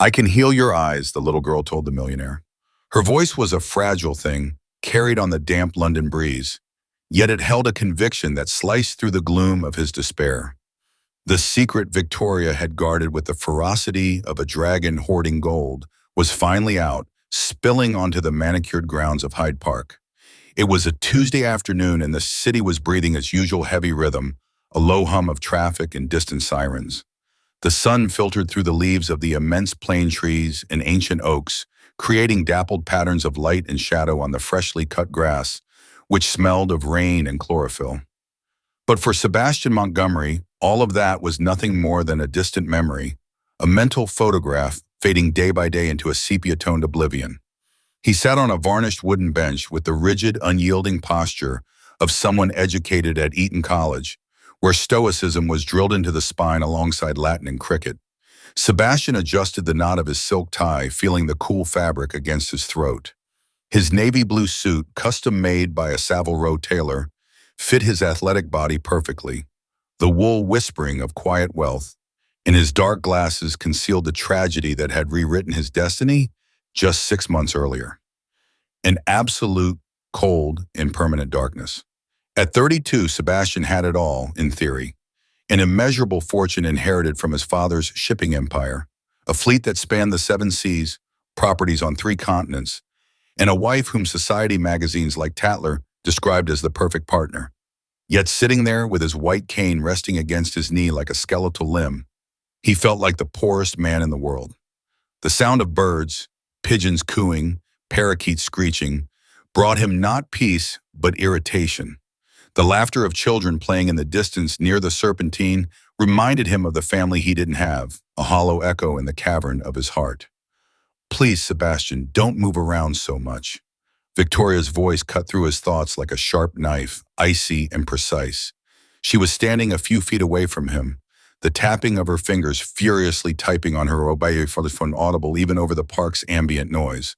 I can heal your eyes, the little girl told the millionaire. Her voice was a fragile thing, carried on the damp London breeze, yet it held a conviction that sliced through the gloom of his despair. The secret Victoria had guarded with the ferocity of a dragon hoarding gold was finally out, spilling onto the manicured grounds of Hyde Park. It was a Tuesday afternoon and the city was breathing its usual heavy rhythm, a low hum of traffic and distant sirens. The sun filtered through the leaves of the immense plane trees and ancient oaks, creating dappled patterns of light and shadow on the freshly cut grass, which smelled of rain and chlorophyll. But for Sebastian Montgomery, all of that was nothing more than a distant memory, a mental photograph fading day by day into a sepia-toned oblivion. He sat on a varnished wooden bench with the rigid, unyielding posture of someone educated at Eton College, where stoicism was drilled into the spine alongside Latin and cricket. Sebastian adjusted the knot of his silk tie, feeling the cool fabric against his throat. His navy blue suit, custom made by a Savile Row tailor, fit his athletic body perfectly, the wool whispering of quiet wealth, and his dark glasses concealed the tragedy that had rewritten his destiny just 6 months earlier. An absolute, cold, and permanent darkness. At 32, Sebastian had it all, in theory. An immeasurable fortune inherited from his father's shipping empire, a fleet that spanned the 7 seas, properties on 3 continents, and a wife whom society magazines like Tatler described as the perfect partner. Yet sitting there with his white cane resting against his knee like a skeletal limb, he felt like the poorest man in the world. The sound of birds, pigeons cooing, parakeets screeching, brought him not peace, but irritation. The laughter of children playing in the distance near the Serpentine reminded him of the family he didn't have, a hollow echo in the cavern of his heart. "Please, Sebastian, don't move around so much." Victoria's voice cut through his thoughts like a sharp knife, icy and precise. She was standing a few feet away from him, the tapping of her fingers furiously typing on her phone audible even over the park's ambient noise.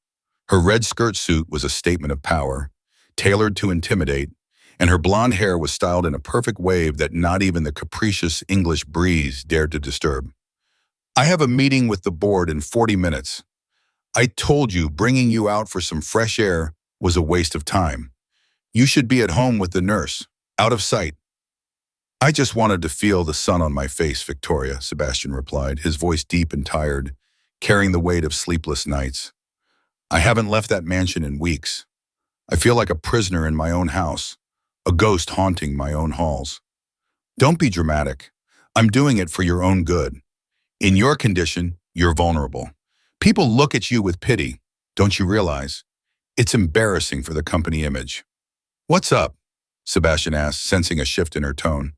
Her red skirt suit was a statement of power, tailored to intimidate, and her blonde hair was styled in a perfect wave that not even the capricious English breeze dared to disturb. "I have a meeting with the board in 40 minutes. I told you bringing you out for some fresh air was a waste of time. You should be at home with the nurse, out of sight." "I just wanted to feel the sun on my face, Victoria," Sebastian replied, his voice deep and tired, carrying the weight of sleepless nights. "I haven't left that mansion in weeks. I feel like a prisoner in my own house, a ghost haunting my own halls." "Don't be dramatic. I'm doing it for your own good. In your condition, you're vulnerable. People look at you with pity, don't you realize? It's embarrassing for the company image." "What's up?" Sebastian asked, sensing a shift in her tone.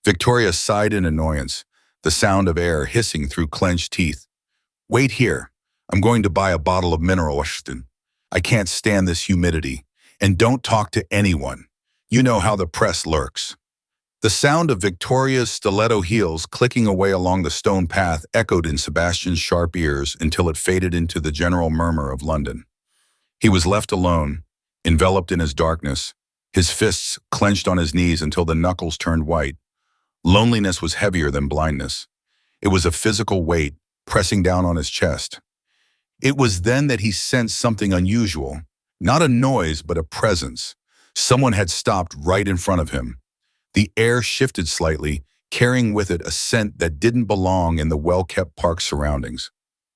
Victoria sighed in annoyance, the sound of air hissing through clenched teeth. "Wait here. I'm going to buy a bottle of mineral water. I can't stand this humidity. And don't talk to anyone. You know how the press lurks." The sound of Victoria's stiletto heels clicking away along the stone path echoed in Sebastian's sharp ears until it faded into the general murmur of London. He was left alone, enveloped in his darkness, his fists clenched on his knees until the knuckles turned white. Loneliness was heavier than blindness. It was a physical weight pressing down on his chest. It was then that he sensed something unusual, not a noise but a presence. Someone had stopped right in front of him. The air shifted slightly, carrying with it a scent that didn't belong in the well-kept park surroundings.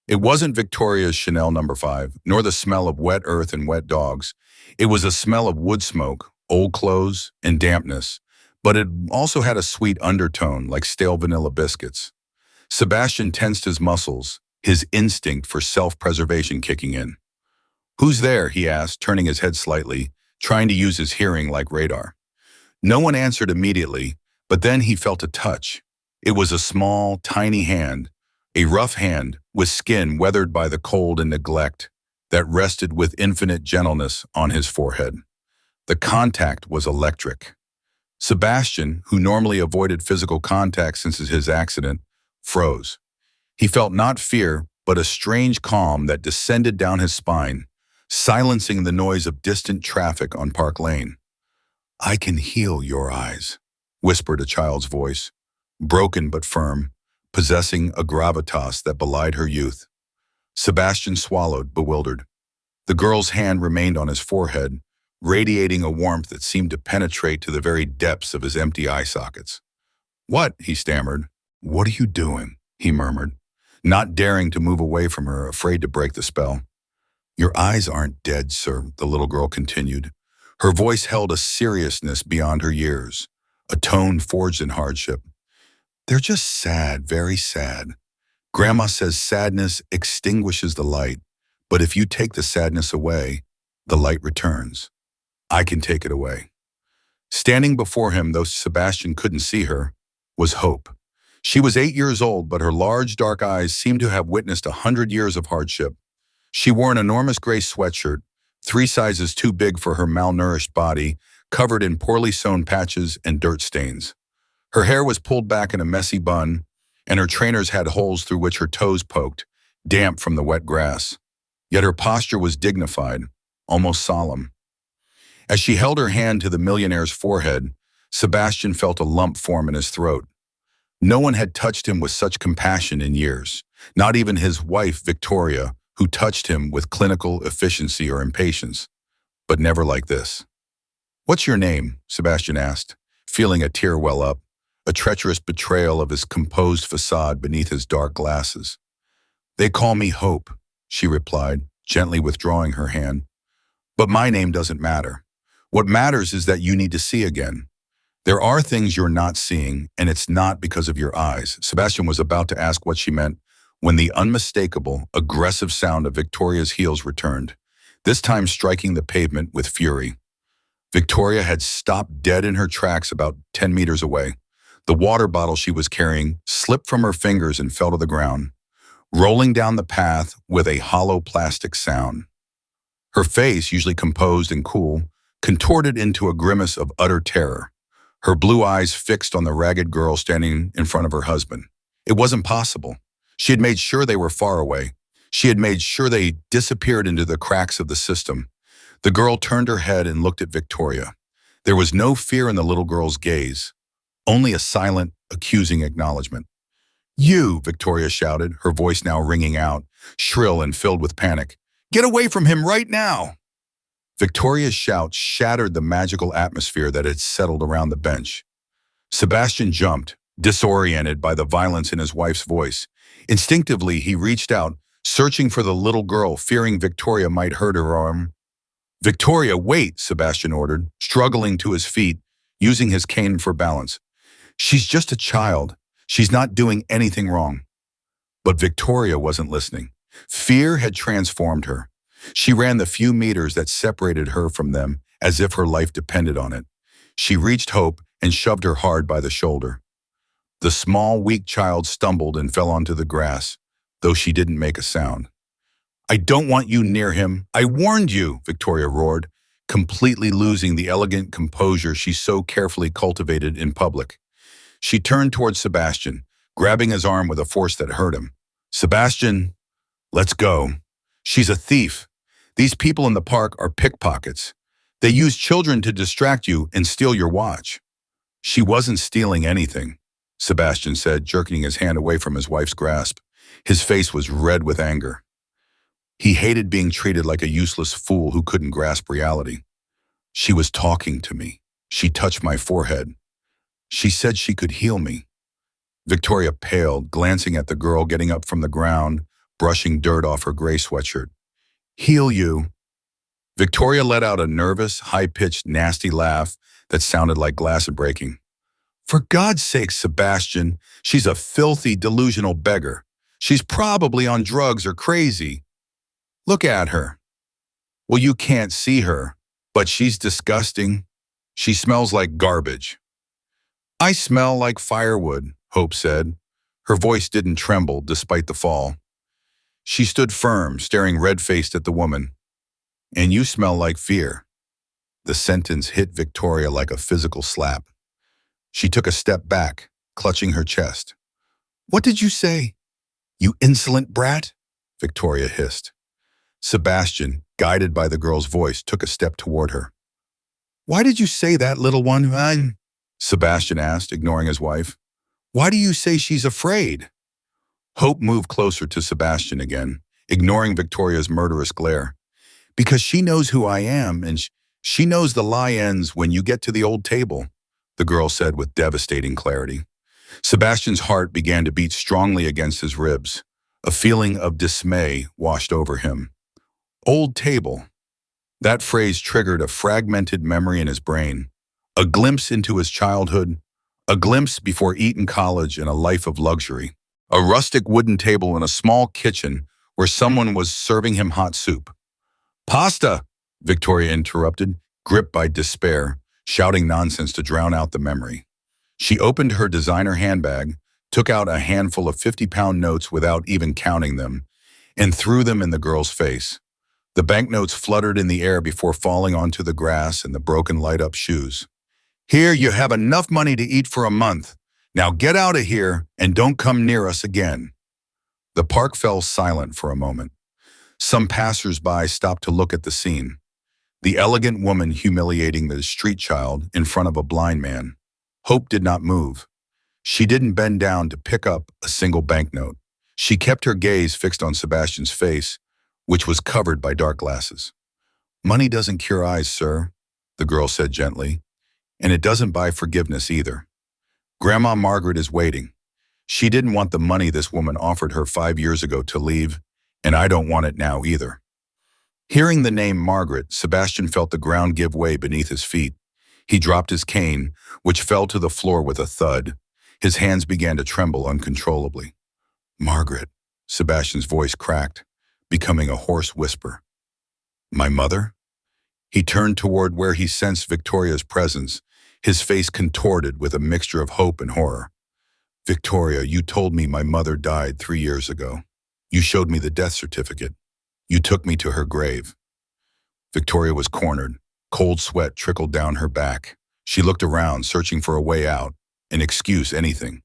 It wasn't Victoria's Chanel No. 5, nor the smell of wet earth and wet dogs. It was a smell of wood smoke, old clothes, and dampness, but it also had a sweet undertone like stale vanilla biscuits. Sebastian tensed his muscles, his instinct for self-preservation kicking in. "Who's there?" he asked, turning his head slightly, trying to use his hearing like radar. No one answered immediately, but then he felt a touch. It was a small, tiny hand, a rough hand with skin weathered by the cold and neglect that rested with infinite gentleness on his forehead. The contact was electric. Sebastian, who normally avoided physical contact since his accident, froze. He felt not fear, but a strange calm that descended down his spine, silencing the noise of distant traffic on Park Lane. "I can heal your eyes," whispered a child's voice, broken but firm, possessing a gravitas that belied her youth. Sebastian swallowed, bewildered. The girl's hand remained on his forehead, radiating a warmth that seemed to penetrate to the very depths of his empty eye sockets. "What?" he stammered. "What are you doing?" he murmured, not daring to move away from her, afraid to break the spell. "Your eyes aren't dead, sir," the little girl continued. Her voice held a seriousness beyond her years, a tone forged in hardship. "They're just sad, very sad. Grandma says sadness extinguishes the light, but if you take the sadness away, the light returns. I can take it away." Standing before him, though Sebastian couldn't see her, was Hope. She was 8 years old, but her large, dark eyes seemed to have witnessed 100 years of hardship. She wore an enormous gray sweatshirt, 3 sizes too big for her malnourished body, covered in poorly sewn patches and dirt stains. Her hair was pulled back in a messy bun, and her trainers had holes through which her toes poked, damp from the wet grass. Yet her posture was dignified, almost solemn. As she held her hand to the millionaire's forehead, Sebastian felt a lump form in his throat. No one had touched him with such compassion in years, not even his wife, Victoria, who touched him with clinical efficiency or impatience, but never like this. "What's your name?" Sebastian asked, feeling a tear well up, a treacherous betrayal of his composed facade beneath his dark glasses. "They call me Hope," she replied, gently withdrawing her hand. "But my name doesn't matter. What matters is that you need to see again. There are things you're not seeing, and it's not because of your eyes." Sebastian was about to ask what she meant when the unmistakable, aggressive sound of Victoria's heels returned, this time striking the pavement with fury. Victoria had stopped dead in her tracks about 10 meters away. The water bottle she was carrying slipped from her fingers and fell to the ground, rolling down the path with a hollow plastic sound. Her face, usually composed and cool, contorted into a grimace of utter terror, her blue eyes fixed on the ragged girl standing in front of her husband. It wasn't possible. She had made sure they were far away. She had made sure they disappeared into the cracks of the system. The girl turned her head and looked at Victoria. There was no fear in the little girl's gaze, only a silent, accusing acknowledgement. "You!" Victoria shouted, her voice now ringing out, shrill and filled with panic. "Get away from him right now!" Victoria's shout shattered the magical atmosphere that had settled around the bench. Sebastian jumped, disoriented by the violence in his wife's voice. Instinctively, he reached out, searching for the little girl, fearing Victoria might hurt her arm. "Victoria, wait!" Sebastian ordered, struggling to his feet, using his cane for balance. "She's just a child. She's not doing anything wrong." But Victoria wasn't listening. Fear had transformed her. She ran the few meters that separated her from them as if her life depended on it. She reached Hope and shoved her hard by the shoulder. The small, weak child stumbled and fell onto the grass, though she didn't make a sound. "I don't want you near him. I warned you," Victoria roared, completely losing the elegant composure she so carefully cultivated in public. She turned towards Sebastian, grabbing his arm with a force that hurt him. "Sebastian, let's go. She's a thief. These people in the park are pickpockets. They use children to distract you and steal your watch." "She wasn't stealing anything," Sebastian said, jerking his hand away from his wife's grasp. His face was red with anger. He hated being treated like a useless fool who couldn't grasp reality. "She was talking to me. She touched my forehead. She said she could heal me." Victoria paled, glancing at the girl getting up from the ground, brushing dirt off her gray sweatshirt. "Heal you?" Victoria let out a nervous, high-pitched, nasty laugh that sounded like glass breaking. "For God's sake, Sebastian, she's a filthy, delusional beggar. She's probably on drugs or crazy. Look at her." "Well, you can't see her, but she's disgusting. She smells like garbage." "I smell like firewood," Hope said. Her voice didn't tremble despite the fall. She stood firm, staring red-faced at the woman. "And you smell like fear." The sentence hit Victoria like a physical slap. She took a step back, clutching her chest. "What did you say? You insolent brat?" Victoria hissed. Sebastian, guided by the girl's voice, took a step toward her. "Why did you say that, little one?" Sebastian asked, ignoring his wife. "Why do you say she's afraid?" Hope moved closer to Sebastian again, ignoring Victoria's murderous glare. Because she knows who I am, and she knows the lie ends when you get to the old table, the girl said with devastating clarity. Sebastian's heart began to beat strongly against his ribs. A feeling of dismay washed over him. Old table. That phrase triggered a fragmented memory in his brain. A glimpse into his childhood, a glimpse before Eton College and a life of luxury. A rustic wooden table in a small kitchen where someone was serving him hot soup. Pasta, Victoria interrupted, gripped by despair, shouting nonsense to drown out the memory. She opened her designer handbag, took out a handful of 50-pound notes without even counting them, and threw them in the girl's face. The banknotes fluttered in the air before falling onto the grass and the broken light-up shoes. Here, you have enough money to eat for a month. Now get out of here and don't come near us again. The park fell silent for a moment. Some passers-by stopped to look at the scene. The elegant woman humiliating the street child in front of a blind man. Hope did not move. She didn't bend down to pick up a single banknote. She kept her gaze fixed on Sebastian's face, which was covered by dark glasses. Money doesn't cure eyes, sir, the girl said gently, and it doesn't buy forgiveness either. Grandma Margaret is waiting. She didn't want the money this woman offered her 5 years ago to leave, and I don't want it now either. Hearing the name Margaret, Sebastian felt the ground give way beneath his feet. He dropped his cane, which fell to the floor with a thud. His hands began to tremble uncontrollably. Margaret, Sebastian's voice cracked, becoming a hoarse whisper. My mother? He turned toward where he sensed Victoria's presence, his face contorted with a mixture of hope and horror. Victoria, you told me my mother died 3 years ago. You showed me the death certificate. You took me to her grave. Victoria was cornered. Cold sweat trickled down her back. She looked around, searching for a way out, an excuse, anything.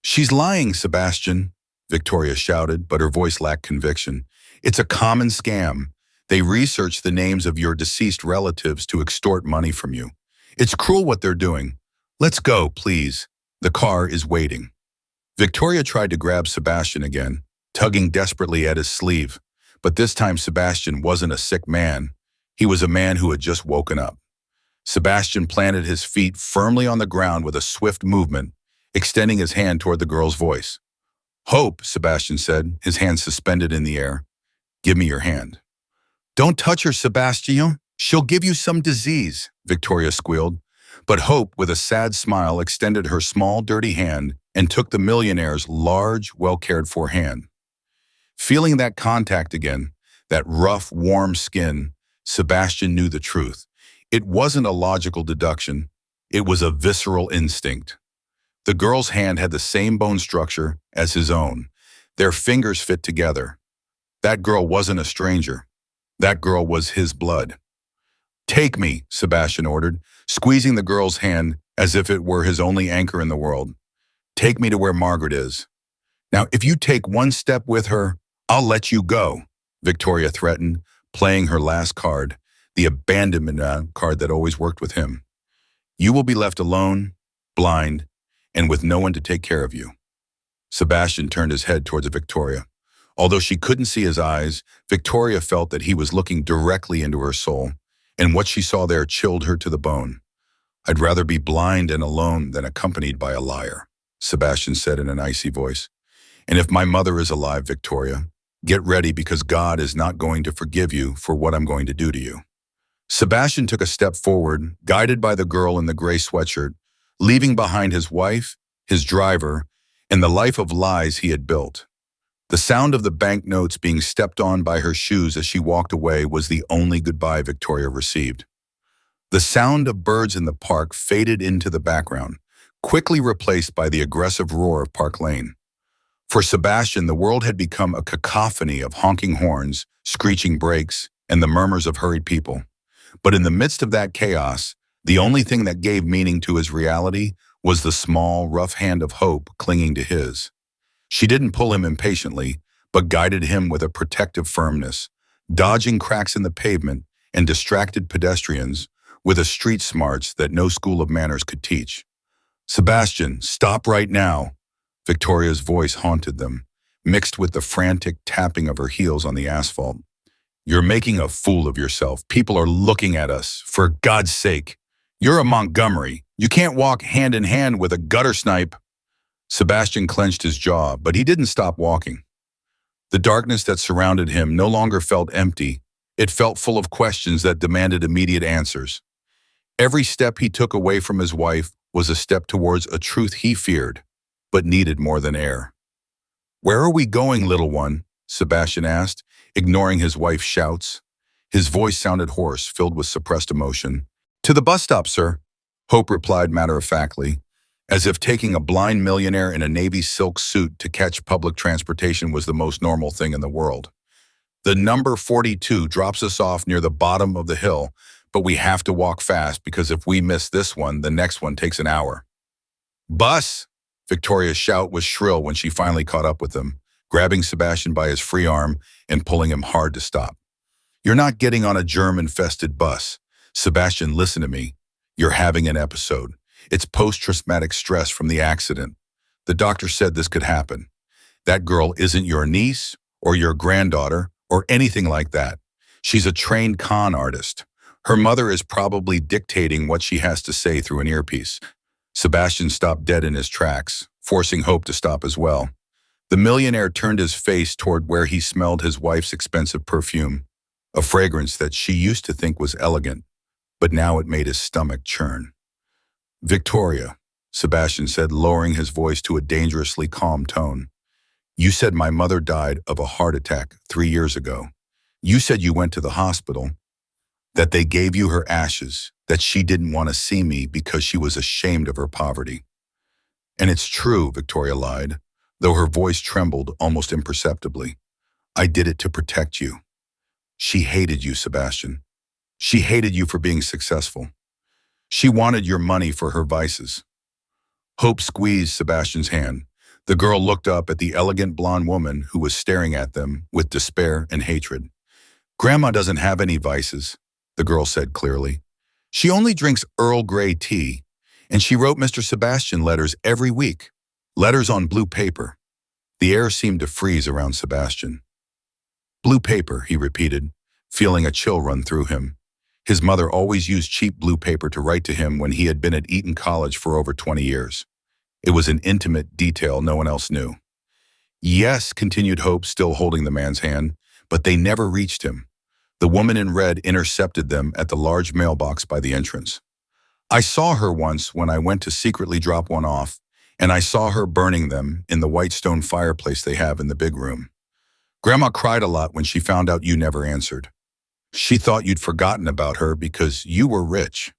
She's lying, Sebastian, Victoria shouted, but her voice lacked conviction. It's a common scam. They research the names of your deceased relatives to extort money from you. It's cruel what they're doing. Let's go, please. The car is waiting. Victoria tried to grab Sebastian again, tugging desperately at his sleeve. But this time Sebastian wasn't a sick man. He was a man who had just woken up. Sebastian planted his feet firmly on the ground with a swift movement, extending his hand toward the girl's voice. Hope, Sebastian said, his hand suspended in the air. Give me your hand. Don't touch her, Sebastian. She'll give you some disease, Victoria squealed. But Hope, with a sad smile, extended her small, dirty hand and took the millionaire's large, well-cared-for hand. Feeling that contact again, that rough, warm skin, Sebastian knew the truth. It wasn't a logical deduction. It was a visceral instinct. The girl's hand had the same bone structure as his own. Their fingers fit together. That girl wasn't a stranger. That girl was his blood. Take me, Sebastian ordered, squeezing the girl's hand as if it were his only anchor in the world. Take me to where Margaret is. Now, if you take one step with her, I'll let you go, Victoria threatened, playing her last card, the abandonment card that always worked with him. You will be left alone, blind, and with no one to take care of you. Sebastian turned his head towards Victoria. Although she couldn't see his eyes, Victoria felt that he was looking directly into her soul, and what she saw there chilled her to the bone. I'd rather be blind and alone than accompanied by a liar, Sebastian said in an icy voice. And if my mother is alive, Victoria, get ready because God is not going to forgive you for what I'm going to do to you. Sebastian took a step forward, guided by the girl in the gray sweatshirt, leaving behind his wife, his driver, and the life of lies he had built. The sound of the banknotes being stepped on by her shoes as she walked away was the only goodbye Victoria received. The sound of birds in the park faded into the background, quickly replaced by the aggressive roar of Park Lane. For Sebastian, the world had become a cacophony of honking horns, screeching brakes, and the murmurs of hurried people. But in the midst of that chaos, the only thing that gave meaning to his reality was the small, rough hand of Hope clinging to his. She didn't pull him impatiently, but guided him with a protective firmness, dodging cracks in the pavement and distracted pedestrians with a street smarts that no school of manners could teach. Sebastian, stop right now. Victoria's voice haunted them, mixed with the frantic tapping of her heels on the asphalt. You're making a fool of yourself. People are looking at us. For God's sake. You're a Montgomery. You can't walk hand in hand with a gutter snipe. Sebastian clenched his jaw, but he didn't stop walking. The darkness that surrounded him no longer felt empty. It felt full of questions that demanded immediate answers. Every step he took away from his wife was a step towards a truth he feared, but needed more than air. "Where are we going, little one?" Sebastian asked, ignoring his wife's shouts. His voice sounded hoarse, filled with suppressed emotion. "To the bus stop, sir," Hope replied matter-of-factly, as if taking a blind millionaire in a navy silk suit to catch public transportation was the most normal thing in the world. "The number 42 drops us off near the bottom of the hill, but we have to walk fast because if we miss this one, the next one takes an hour." "Bus!" Victoria's shout was shrill when she finally caught up with him, grabbing Sebastian by his free arm and pulling him hard to stop. "You're not getting on a germ-infested bus. Sebastian, listen to me. You're having an episode. It's post-traumatic stress from the accident. The doctor said this could happen. That girl isn't your niece or your granddaughter or anything like that. She's a trained con artist. Her mother is probably dictating what she has to say through an earpiece." Sebastian stopped dead in his tracks, forcing Hope to stop as well. The millionaire turned his face toward where he smelled his wife's expensive perfume, a fragrance that she used to think was elegant, but now it made his stomach churn. "Victoria," Sebastian said, lowering his voice to a dangerously calm tone. "You said my mother died of a heart attack 3 years ago. You said you went to the hospital, that they gave you her ashes, that she didn't want to see me because she was ashamed of her poverty." "And it's true," Victoria lied, though her voice trembled almost imperceptibly. "I did it to protect you." "She hated you, Sebastian. She hated you for being successful. She wanted your money for her vices." Hope squeezed Sebastian's hand. The girl looked up at the elegant blonde woman who was staring at them with despair and hatred. "Grandma doesn't have any vices," the girl said clearly. "She only drinks Earl Grey tea, and she wrote Mr. Sebastian letters every week. Letters on blue paper." The air seemed to freeze around Sebastian. "Blue paper," he repeated, feeling a chill run through him. His mother always used cheap blue paper to write to him when he had been at Eton College for over 20 years. It was an intimate detail no one else knew. "Yes," continued Hope, still holding the man's hand, "but they never reached him. The woman in red intercepted them at the large mailbox by the entrance. I saw her once when I went to secretly drop one off, and I saw her burning them in the white stone fireplace they have in the big room. Grandma cried a lot when she found out you never answered. She thought you'd forgotten about her because you were rich."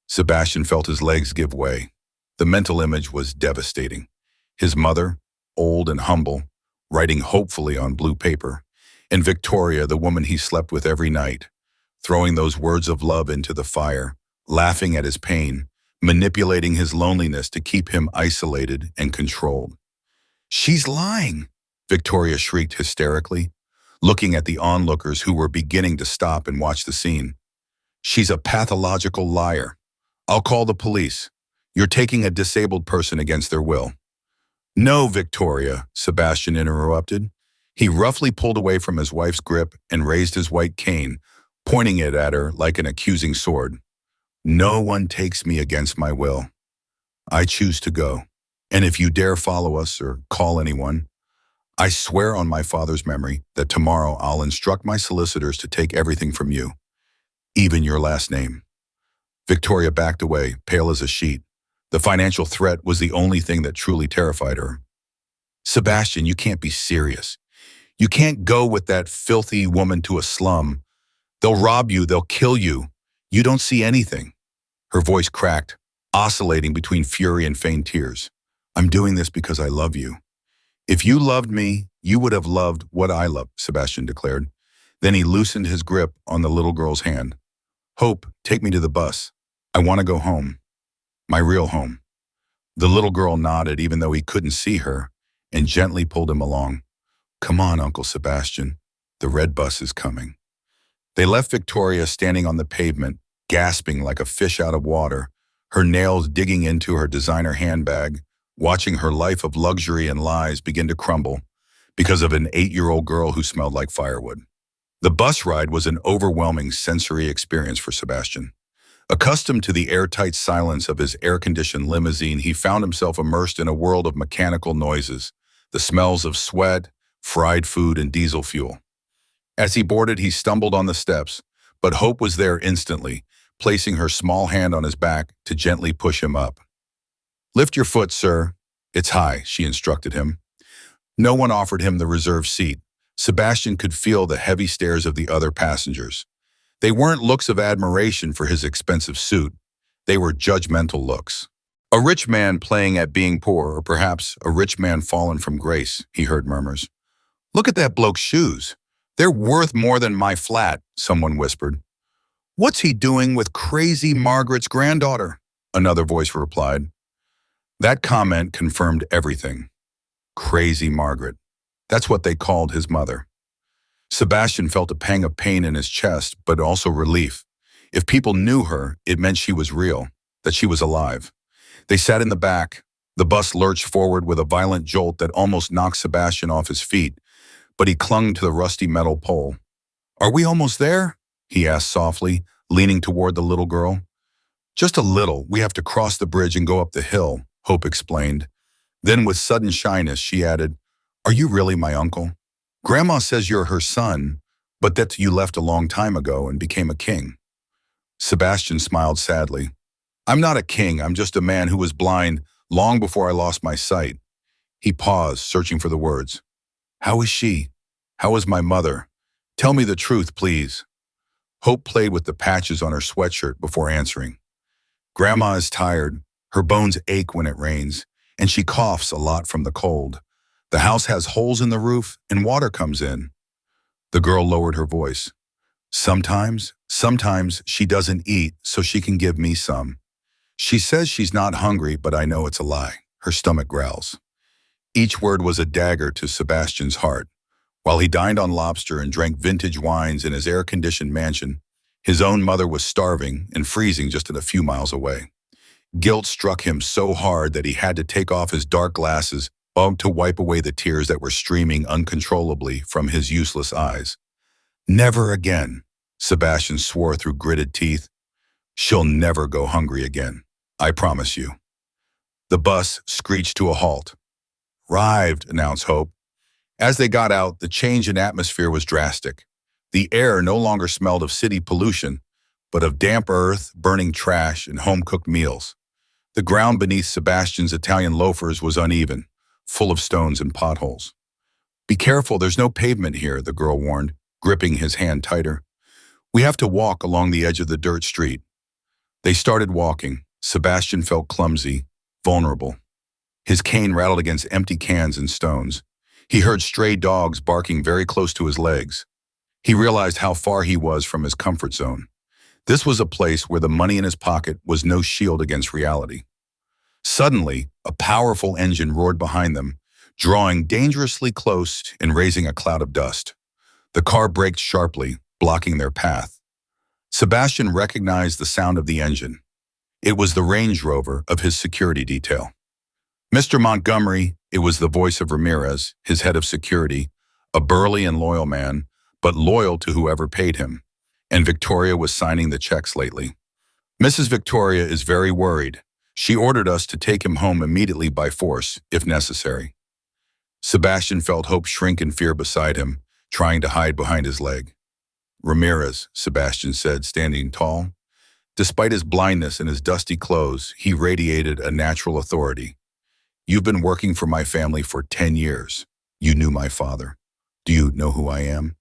Sebastian felt his legs give way. The mental image was devastating. His mother, old and humble, writing hopefully on blue paper, and Victoria, the woman he slept with every night, throwing those words of love into the fire, laughing at his pain, manipulating his loneliness to keep him isolated and controlled. "She's lying," Victoria shrieked hysterically, looking at the onlookers who were beginning to stop and watch the scene. "She's a pathological liar. I'll call the police. You're taking a disabled person against their will." "No, Victoria," Sebastian interrupted. He roughly pulled away from his wife's grip and raised his white cane, pointing it at her like an accusing sword. "No one takes me against my will. I choose to go. And if you dare follow us or call anyone, I swear on my father's memory that tomorrow I'll instruct my solicitors to take everything from you, even your last name." Victoria backed away, pale as a sheet. The financial threat was the only thing that truly terrified her. "Sebastian, you can't be serious. You can't go with that filthy woman to a slum. They'll rob you, they'll kill you. You don't see anything." Her voice cracked, oscillating between fury and feigned tears. "I'm doing this because I love you. If you loved me, you would have loved what I love," Sebastian declared. Then he loosened his grip on the little girl's hand. "Hope, take me to the bus. I want to go home. My real home." The little girl nodded even though he couldn't see her, and gently pulled him along. "Come on, Uncle Sebastian. The red bus is coming." They left Victoria standing on the pavement, gasping like a fish out of water, her nails digging into her designer handbag, watching her life of luxury and lies begin to crumble, because of an 8-year-old girl who smelled like firewood. The bus ride was an overwhelming sensory experience for Sebastian. Accustomed to the airtight silence of his air-conditioned limousine, he found himself immersed in a world of mechanical noises, the smells of sweat, fried food, and diesel fuel. As he boarded, he stumbled on the steps, but Hope was there instantly, placing her small hand on his back to gently push him up. "Lift your foot, sir. It's high," she instructed him. No one offered him the reserved seat. Sebastian could feel the heavy stares of the other passengers. They weren't looks of admiration for his expensive suit. They were judgmental looks. "A rich man playing at being poor, or perhaps a rich man fallen from grace," he heard murmurs. "Look at that bloke's shoes. They're worth more than my flat," someone whispered. "What's he doing with crazy Margaret's granddaughter?" another voice replied. That comment confirmed everything. Crazy Margaret. That's what they called his mother. Sebastian felt a pang of pain in his chest, but also relief. If people knew her, it meant she was real, that she was alive. They sat in the back. The bus lurched forward with a violent jolt that almost knocked Sebastian off his feet, but he clung to the rusty metal pole. "Are we almost there?" he asked softly, leaning toward the little girl. "Just a little. We have to cross the bridge and go up the hill," Hope explained. Then with sudden shyness, she added, "Are you really my uncle? Grandma says you're her son, but that you left a long time ago and became a king." Sebastian smiled sadly. "I'm not a king, I'm just a man who was blind long before I lost my sight." He paused, searching for the words. "How is she? How is my mother? Tell me the truth, please." Hope played with the patches on her sweatshirt before answering. "Grandma is tired. Her bones ache when it rains, and she coughs a lot from the cold. The house has holes in the roof, and water comes in." The girl lowered her voice. Sometimes she doesn't eat so she can give me some. She says she's not hungry, but I know it's a lie." Her stomach growls. Each word was a dagger to Sebastian's heart. While he dined on lobster and drank vintage wines in his air-conditioned mansion, his own mother was starving and freezing just a few miles away. Guilt struck him so hard that he had to take off his dark glasses to wipe away the tears that were streaming uncontrollably from his useless eyes. "Never again," Sebastian swore through gritted teeth. "She'll never go hungry again. I promise you." The bus screeched to a halt. "Arrived," announced Hope. As they got out, the change in atmosphere was drastic. The air no longer smelled of city pollution, but of damp earth, burning trash, and home-cooked meals. The ground beneath Sebastian's Italian loafers was uneven, full of stones and potholes. "Be careful, there's no pavement here," the girl warned, gripping his hand tighter. "We have to walk along the edge of the dirt street." They started walking. Sebastian felt clumsy, vulnerable. His cane rattled against empty cans and stones. He heard stray dogs barking very close to his legs. He realized how far he was from his comfort zone. This was a place where the money in his pocket was no shield against reality. Suddenly, a powerful engine roared behind them, drawing dangerously close and raising a cloud of dust. The car braked sharply, blocking their path. Sebastian recognized the sound of the engine. It was the Range Rover of his security detail. "Mr. Montgomery," it was the voice of Ramirez, his head of security, a burly and loyal man, but loyal to whoever paid him. And Victoria was signing the checks lately. "Mrs. Victoria is very worried. She ordered us to take him home immediately by force, if necessary." Sebastian felt Hope shrink in fear beside him, trying to hide behind his leg. "Ramirez," Sebastian said, standing tall. Despite his blindness and his dusty clothes, he radiated a natural authority. "You've been working for my family for 10 years. You knew my father. Do you know who I am?"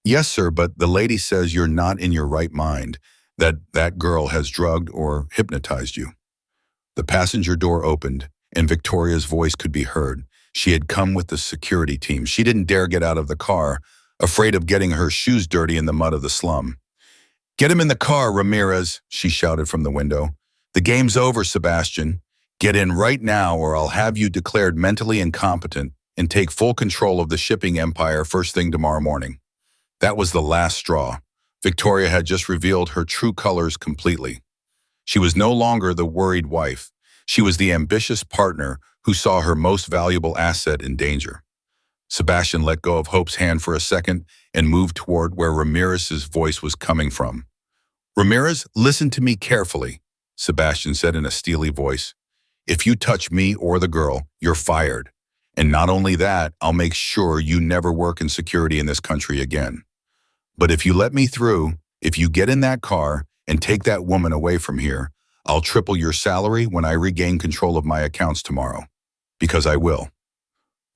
"Yes, sir, but the lady says you're not in your right mind, that girl has drugged or hypnotized you." The passenger door opened, and Victoria's voice could be heard. She had come with the security team. She didn't dare get out of the car, afraid of getting her shoes dirty in the mud of the slum. "Get him in the car, Ramirez," she shouted from the window. "The game's over, Sebastian. Get in right now or I'll have you declared mentally incompetent and take full control of the shipping empire first thing tomorrow morning." That was the last straw. Victoria had just revealed her true colors completely. She was no longer the worried wife. She was the ambitious partner who saw her most valuable asset in danger. Sebastian let go of Hope's hand for a second and moved toward where Ramirez's voice was coming from. Ramirez, listen to me carefully, Sebastian said in a steely voice. If you touch me or the girl, you're fired. And not only that, I'll make sure you never work in security in this country again. But if you let me through, if you get in that car and take that woman away from here, I'll triple your salary when I regain control of my accounts tomorrow. Because I will.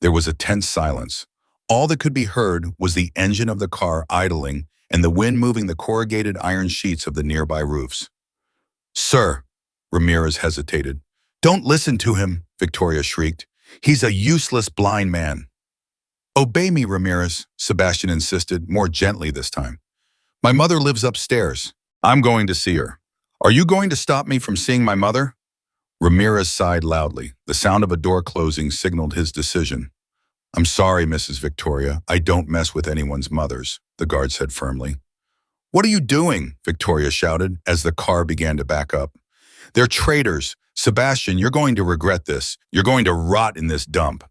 There was a tense silence. All that could be heard was the engine of the car idling and the wind moving the corrugated iron sheets of the nearby roofs. Sir, Ramirez hesitated. Don't listen to him, Victoria shrieked. He's a useless blind man. Obey me, Ramirez, Sebastian insisted, more gently this time. My mother lives upstairs. I'm going to see her. Are you going to stop me from seeing my mother? Ramirez sighed loudly. The sound of a door closing signaled his decision. I'm sorry, Mrs. Victoria. I don't mess with anyone's mothers, the guard said firmly. What are you doing? Victoria shouted as the car began to back up. They're traitors. Sebastian, you're going to regret this. You're going to rot in this dump.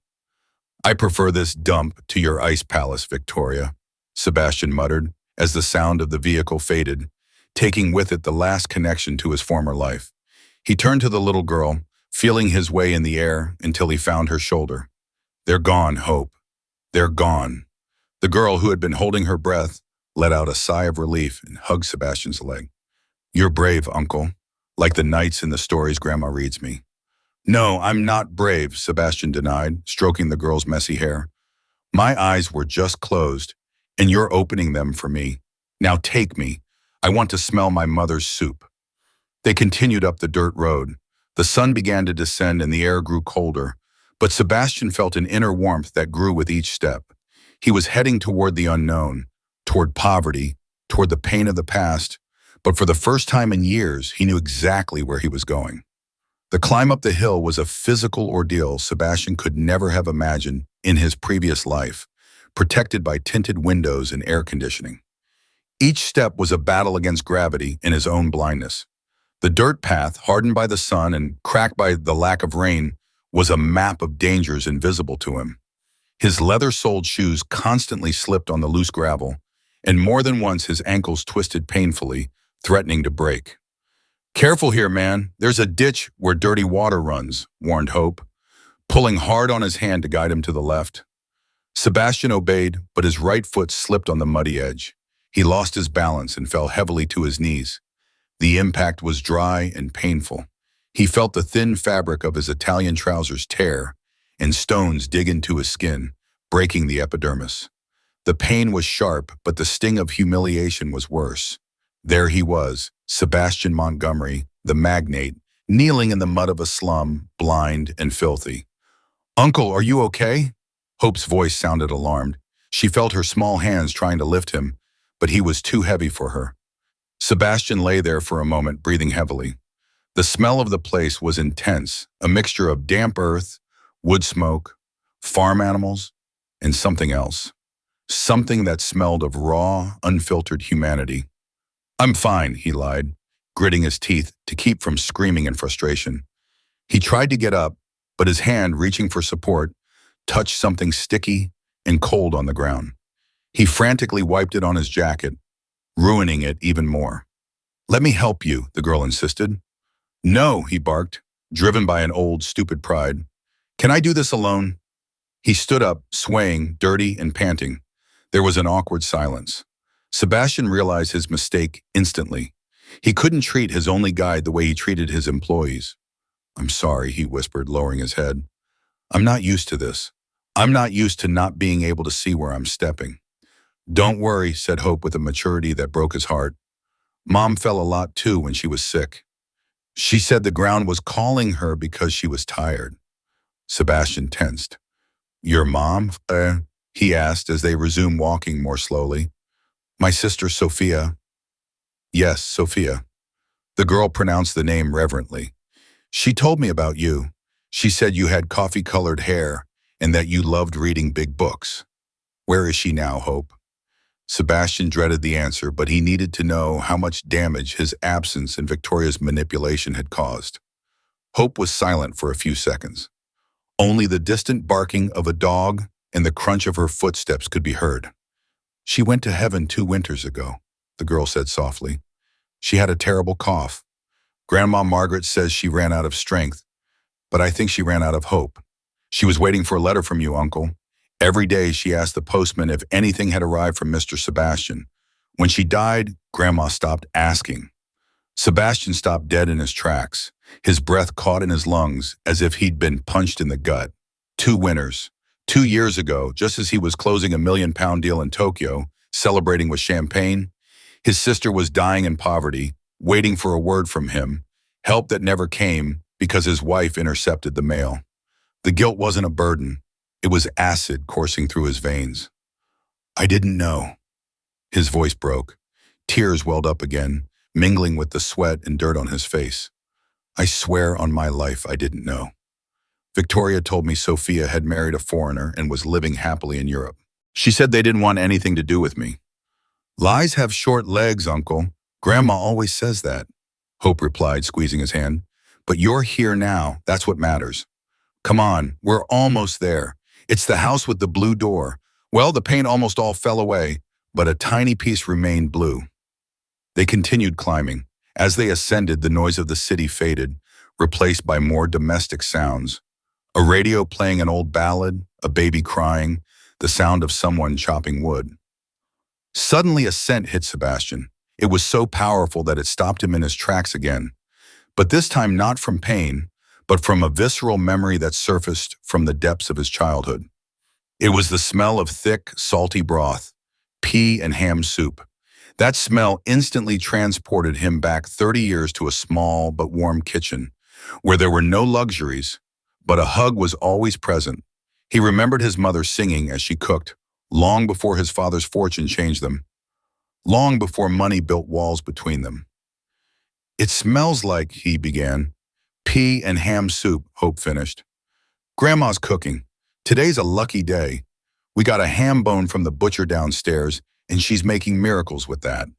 I prefer this dump to your ice palace, Victoria, Sebastian muttered as the sound of the vehicle faded, taking with it the last connection to his former life. He turned to the little girl, feeling his way in the air until he found her shoulder. They're gone, Hope. They're gone. The girl, who had been holding her breath, let out a sigh of relief and hugged Sebastian's leg. You're brave, Uncle, like the knights in the stories Grandma reads me. No, I'm not brave, Sebastian denied, stroking the girl's messy hair. My eyes were just closed, and you're opening them for me. Now take me. I want to smell my mother's soup. They continued up the dirt road. The sun began to descend and the air grew colder, but Sebastian felt an inner warmth that grew with each step. He was heading toward the unknown, toward poverty, toward the pain of the past, but for the first time in years, he knew exactly where he was going. The climb up the hill was a physical ordeal Sebastian could never have imagined in his previous life, protected by tinted windows and air conditioning. Each step was a battle against gravity and his own blindness. The dirt path, hardened by the sun and cracked by the lack of rain, was a map of dangers invisible to him. His leather-soled shoes constantly slipped on the loose gravel, and more than once his ankles twisted painfully, threatening to break. Careful here, man. There's a ditch where dirty water runs, warned Hope, pulling hard on his hand to guide him to the left. Sebastian obeyed, but his right foot slipped on the muddy edge. He lost his balance and fell heavily to his knees. The impact was dry and painful. He felt the thin fabric of his Italian trousers tear, and stones dig into his skin, breaking the epidermis. The pain was sharp, but the sting of humiliation was worse. There he was, Sebastian Montgomery, the magnate, kneeling in the mud of a slum, blind and filthy. Uncle, are you okay? Hope's voice sounded alarmed. She felt her small hands trying to lift him, but he was too heavy for her. Sebastian lay there for a moment, breathing heavily. The smell of the place was intense, a mixture of damp earth, wood smoke, farm animals, and something else. Something that smelled of raw, unfiltered humanity. I'm fine, he lied, gritting his teeth to keep from screaming in frustration. He tried to get up, but his hand, reaching for support, touched something sticky and cold on the ground. He frantically wiped it on his jacket, ruining it even more. Let me help you, the girl insisted. No, he barked, driven by an old, stupid pride. Can I do this alone? He stood up, swaying, dirty and panting. There was an awkward silence. Sebastian realized his mistake instantly. He couldn't treat his only guide the way he treated his employees. I'm sorry, he whispered, lowering his head. I'm not used to this. I'm not used to not being able to see where I'm stepping. Don't worry, said Hope with a maturity that broke his heart. Mom fell a lot too when she was sick. She said the ground was calling her because she was tired. Sebastian tensed. Your mom? He asked as they resumed walking more slowly. My sister Sophia. Yes, Sophia. The girl pronounced the name reverently. She told me about you. She said you had coffee-colored hair and that you loved reading big books. Where is she now, Hope? Sebastian dreaded the answer, but he needed to know how much damage his absence and Victoria's manipulation had caused. Hope was silent for a few seconds. Only the distant barking of a dog and the crunch of her footsteps could be heard. "She went to heaven 2 winters ago," the girl said softly. "She had a terrible cough. Grandma Margaret says she ran out of strength, but I think she ran out of hope. She was waiting for a letter from you, Uncle. Every day she asked the postman if anything had arrived from Mr. Sebastian. When she died, Grandma stopped asking." Sebastian stopped dead in his tracks, his breath caught in his lungs as if he'd been punched in the gut. 2 winters. 2 years ago, just as he was closing a £1 million deal in Tokyo, celebrating with champagne, his sister was dying in poverty, waiting for a word from him, help that never came because his wife intercepted the mail. The guilt wasn't a burden. It was acid coursing through his veins. "I didn't know." His voice broke. Tears welled up again, mingling with the sweat and dirt on his face. "I swear on my life I didn't know. Victoria told me Sophia had married a foreigner and was living happily in Europe. She said they didn't want anything to do with me." "Lies have short legs, Uncle. Grandma always says that," Hope replied, squeezing his hand. "But you're here now, that's what matters. Come on, we're almost there. It's the house with the blue door. Well, the paint almost all fell away, but a tiny piece remained blue." They continued climbing. As they ascended, the noise of the city faded, replaced by more domestic sounds. A radio playing an old ballad, a baby crying, the sound of someone chopping wood. Suddenly a scent hit Sebastian. It was so powerful that it stopped him in his tracks again. But this time not from pain, but from a visceral memory that surfaced from the depths of his childhood. It was the smell of thick, salty broth, pea and ham soup. That smell instantly transported him back 30 years to a small but warm kitchen, where there were no luxuries, but a hug was always present. He remembered his mother singing as she cooked, long before his father's fortune changed them, long before money built walls between them. "It smells like," he began. "Pea and ham soup," Hope finished. "Grandma's cooking. Today's a lucky day. We got a ham bone from the butcher downstairs, and she's making miracles with that."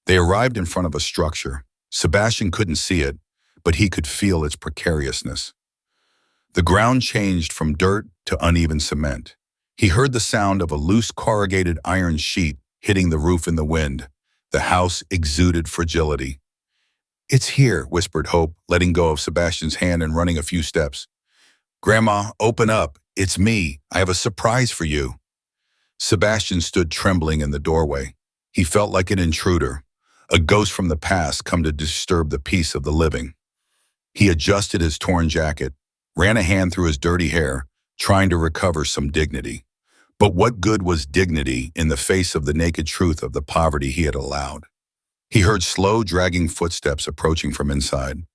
They arrived in front of a structure. Sebastian couldn't see it, but he could feel its precariousness. The ground changed from dirt to uneven cement. He heard the sound of a loose corrugated iron sheet hitting the roof in the wind. The house exuded fragility. "It's here," whispered Hope, letting go of Sebastian's hand and running a few steps. "Grandma, open up. It's me. I have a surprise for you." Sebastian stood trembling in the doorway. He felt like an intruder, a ghost from the past come to disturb the peace of the living. He adjusted his torn jacket, ran a hand through his dirty hair, trying to recover some dignity. But what good was dignity in the face of the naked truth of the poverty he had allowed? He heard slow, dragging footsteps approaching from inside,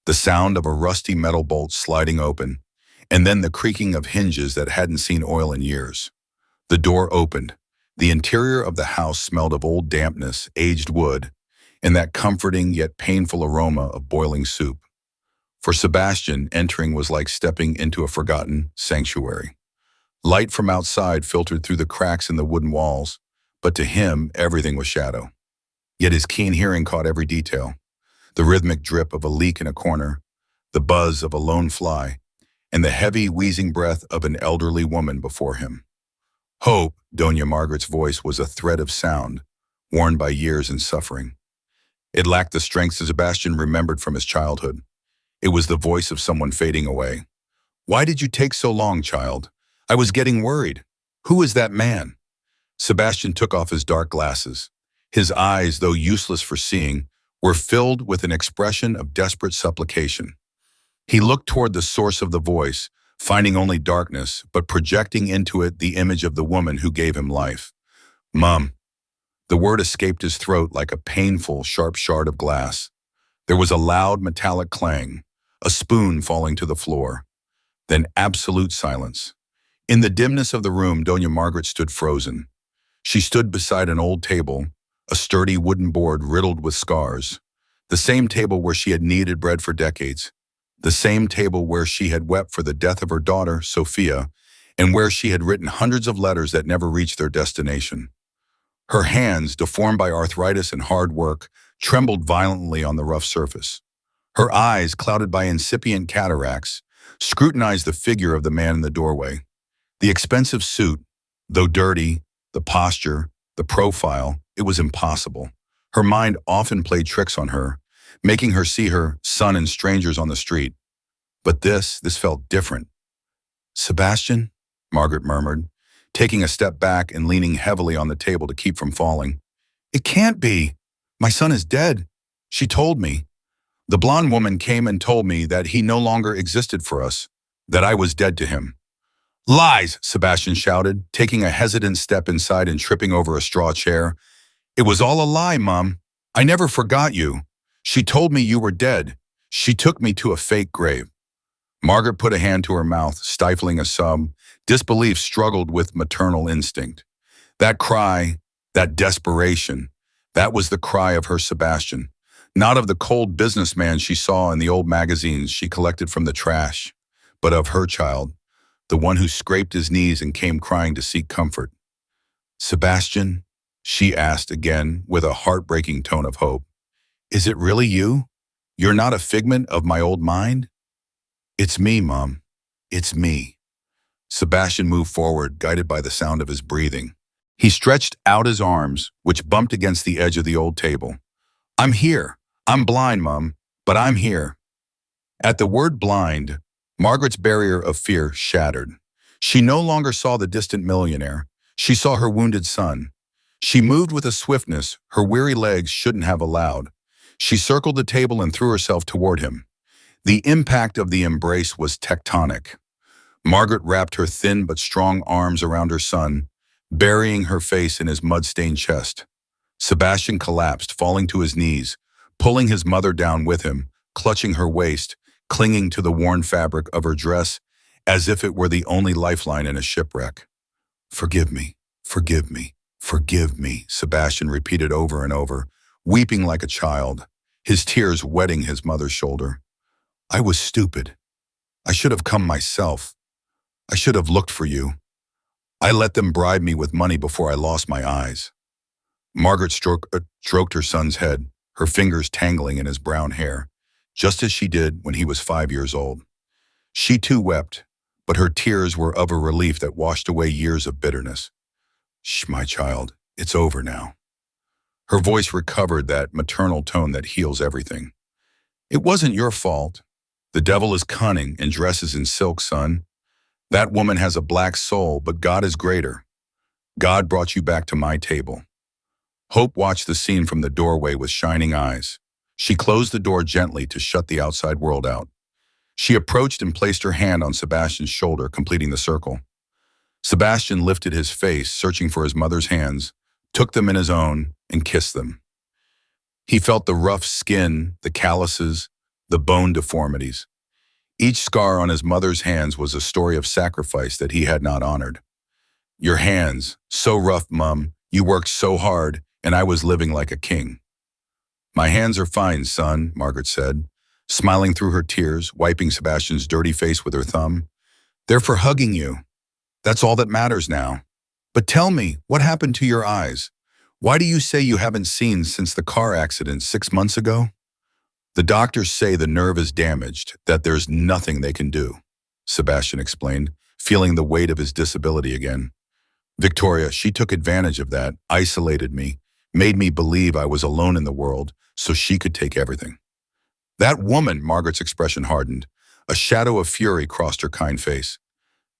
the sound of a rusty metal bolt sliding open, and then the creaking of hinges that hadn't seen oil in years. The door opened. The interior of the house smelled of old dampness, aged wood, and that comforting yet painful aroma of boiling soup. For Sebastian, entering was like stepping into a forgotten sanctuary. Light from outside filtered through the cracks in the wooden walls, but to him, everything was shadow. Yet his keen hearing caught every detail: the rhythmic drip of a leak in a corner, the buzz of a lone fly, and the heavy, wheezing breath of an elderly woman before him. Hope, Doña Margaret's voice, was a thread of sound, worn by years and suffering. It lacked the strength Sebastian remembered from his childhood. It was the voice of someone fading away. "Why did you take so long, child? I was getting worried. Who is that man?" Sebastian took off his dark glasses. His eyes, though useless for seeing, were filled with an expression of desperate supplication. He looked toward the source of the voice, finding only darkness, but projecting into it the image of the woman who gave him life. "Mum." The word escaped his throat like a painful, sharp shard of glass. There was a loud, metallic clang, a spoon falling to the floor. Then absolute silence. In the dimness of the room, Doña Margaret stood frozen. She stood beside an old table, a sturdy wooden board riddled with scars, the same table where she had kneaded bread for decades, the same table where she had wept for the death of her daughter, Sophia, and where she had written hundreds of letters that never reached their destination. Her hands, deformed by arthritis and hard work, trembled violently on the rough surface. Her eyes, clouded by incipient cataracts, scrutinized the figure of the man in the doorway. The expensive suit, though dirty, the posture, the profile, it was impossible. Her mind often played tricks on her, making her see her son and strangers on the street. But this felt different. Sebastian, Margaret murmured, taking a step back and leaning heavily on the table to keep from falling. It can't be. My son is dead. She told me. The blonde woman came and told me that he no longer existed for us, that I was dead to him. Lies, Sebastian shouted, taking a hesitant step inside and tripping over a straw chair. It was all a lie, Mum. I never forgot you. She told me you were dead. She took me to a fake grave. Margaret put a hand to her mouth, stifling a sob. Disbelief struggled with maternal instinct. That cry, that desperation, that was the cry of her Sebastian, not of the cold businessman she saw in the old magazines she collected from the trash, but of her child, the one who scraped his knees and came crying to seek comfort. Sebastian, she asked again with a heartbreaking tone of hope, is it really you? You're not a figment of my old mind? It's me, Mom. It's me. Sebastian moved forward, guided by the sound of his breathing. He stretched out his arms, which bumped against the edge of the old table. I'm here. I'm blind, Mom, but I'm here. At the word blind, Margaret's barrier of fear shattered. She no longer saw the distant millionaire. She saw her wounded son. She moved with a swiftness her weary legs shouldn't have allowed. She circled the table and threw herself toward him. The impact of the embrace was tectonic. Margaret wrapped her thin but strong arms around her son, burying her face in his mud-stained chest. Sebastian collapsed, falling to his knees, pulling his mother down with him, clutching her waist, clinging to the worn fabric of her dress as if it were the only lifeline in a shipwreck. Forgive me, forgive me, forgive me, Sebastian repeated over and over, weeping like a child, his tears wetting his mother's shoulder. I was stupid. I should have come myself. I should have looked for you. I let them bribe me with money before I lost my eyes. Margaret stroked her son's head, her fingers tangling in his brown hair, just as she did when he was 5 years old. She too wept, but her tears were of a relief that washed away years of bitterness. Shh, my child, it's over now. Her voice recovered that maternal tone that heals everything. It wasn't your fault. The devil is cunning and dresses in silk, son. That woman has a black soul, but God is greater. God brought you back to my table. Hope watched the scene from the doorway with shining eyes. She closed the door gently to shut the outside world out. She approached and placed her hand on Sebastian's shoulder, completing the circle. Sebastian lifted his face, searching for his mother's hands, took them in his own, and kissed them. He felt the rough skin, the calluses, the bone deformities. Each scar on his mother's hands was a story of sacrifice that he had not honored. Your hands, so rough, Mum, you worked so hard, and I was living like a king. My hands are fine, son, Margaret said, smiling through her tears, wiping Sebastian's dirty face with her thumb. They're for hugging you. That's all that matters now. But tell me, what happened to your eyes? Why do you say you haven't seen since the car accident 6 months ago? The doctors say the nerve is damaged, that there's nothing they can do, Sebastian explained, feeling the weight of his disability again. Victoria, she took advantage of that, isolated me, made me believe I was alone in the world so she could take everything. That woman, Margaret's expression hardened. A shadow of fury crossed her kind face.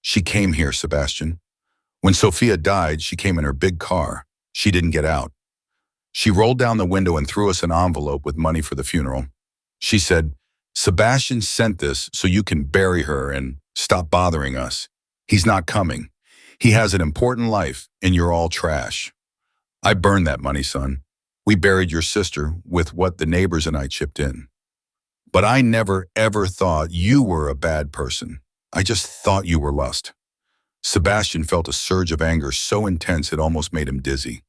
She came here, Sebastian. When Sophia died, she came in her big car. She didn't get out. She rolled down the window and threw us an envelope with money for the funeral. She said, Sebastian sent this so you can bury her and stop bothering us. He's not coming. He has an important life, and you're all trash. I burned that money, son. We buried your sister with what the neighbors and I chipped in. But I never, ever thought you were a bad person. I just thought you were lust. Sebastian felt a surge of anger so intense it almost made him dizzy.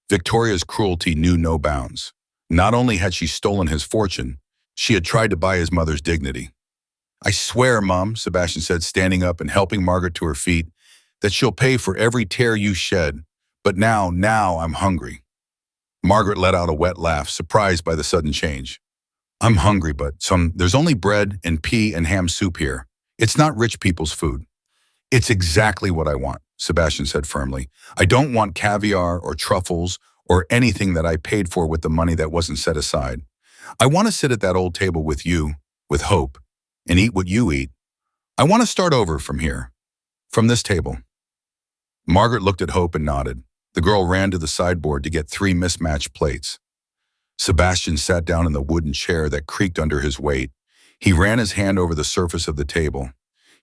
Victoria's cruelty knew no bounds. Not only had she stolen his fortune, she had tried to buy his mother's dignity. I swear, Mom, Sebastian said, standing up and helping Margaret to her feet, that she'll pay for every tear you shed. But now I'm hungry. Margaret let out a wet laugh, surprised by the sudden change. I'm hungry, but there's only bread and pea and ham soup here. It's not rich people's food. It's exactly what I want, Sebastian said firmly. I don't want caviar or truffles or anything that I paid for with the money that wasn't set aside. I want to sit at that old table with you, with Hope, and eat what you eat. I want to start over from here, from this table. Margaret looked at Hope and nodded. The girl ran to the sideboard to get 3 mismatched plates. Sebastian sat down in the wooden chair that creaked under his weight. He ran his hand over the surface of the table.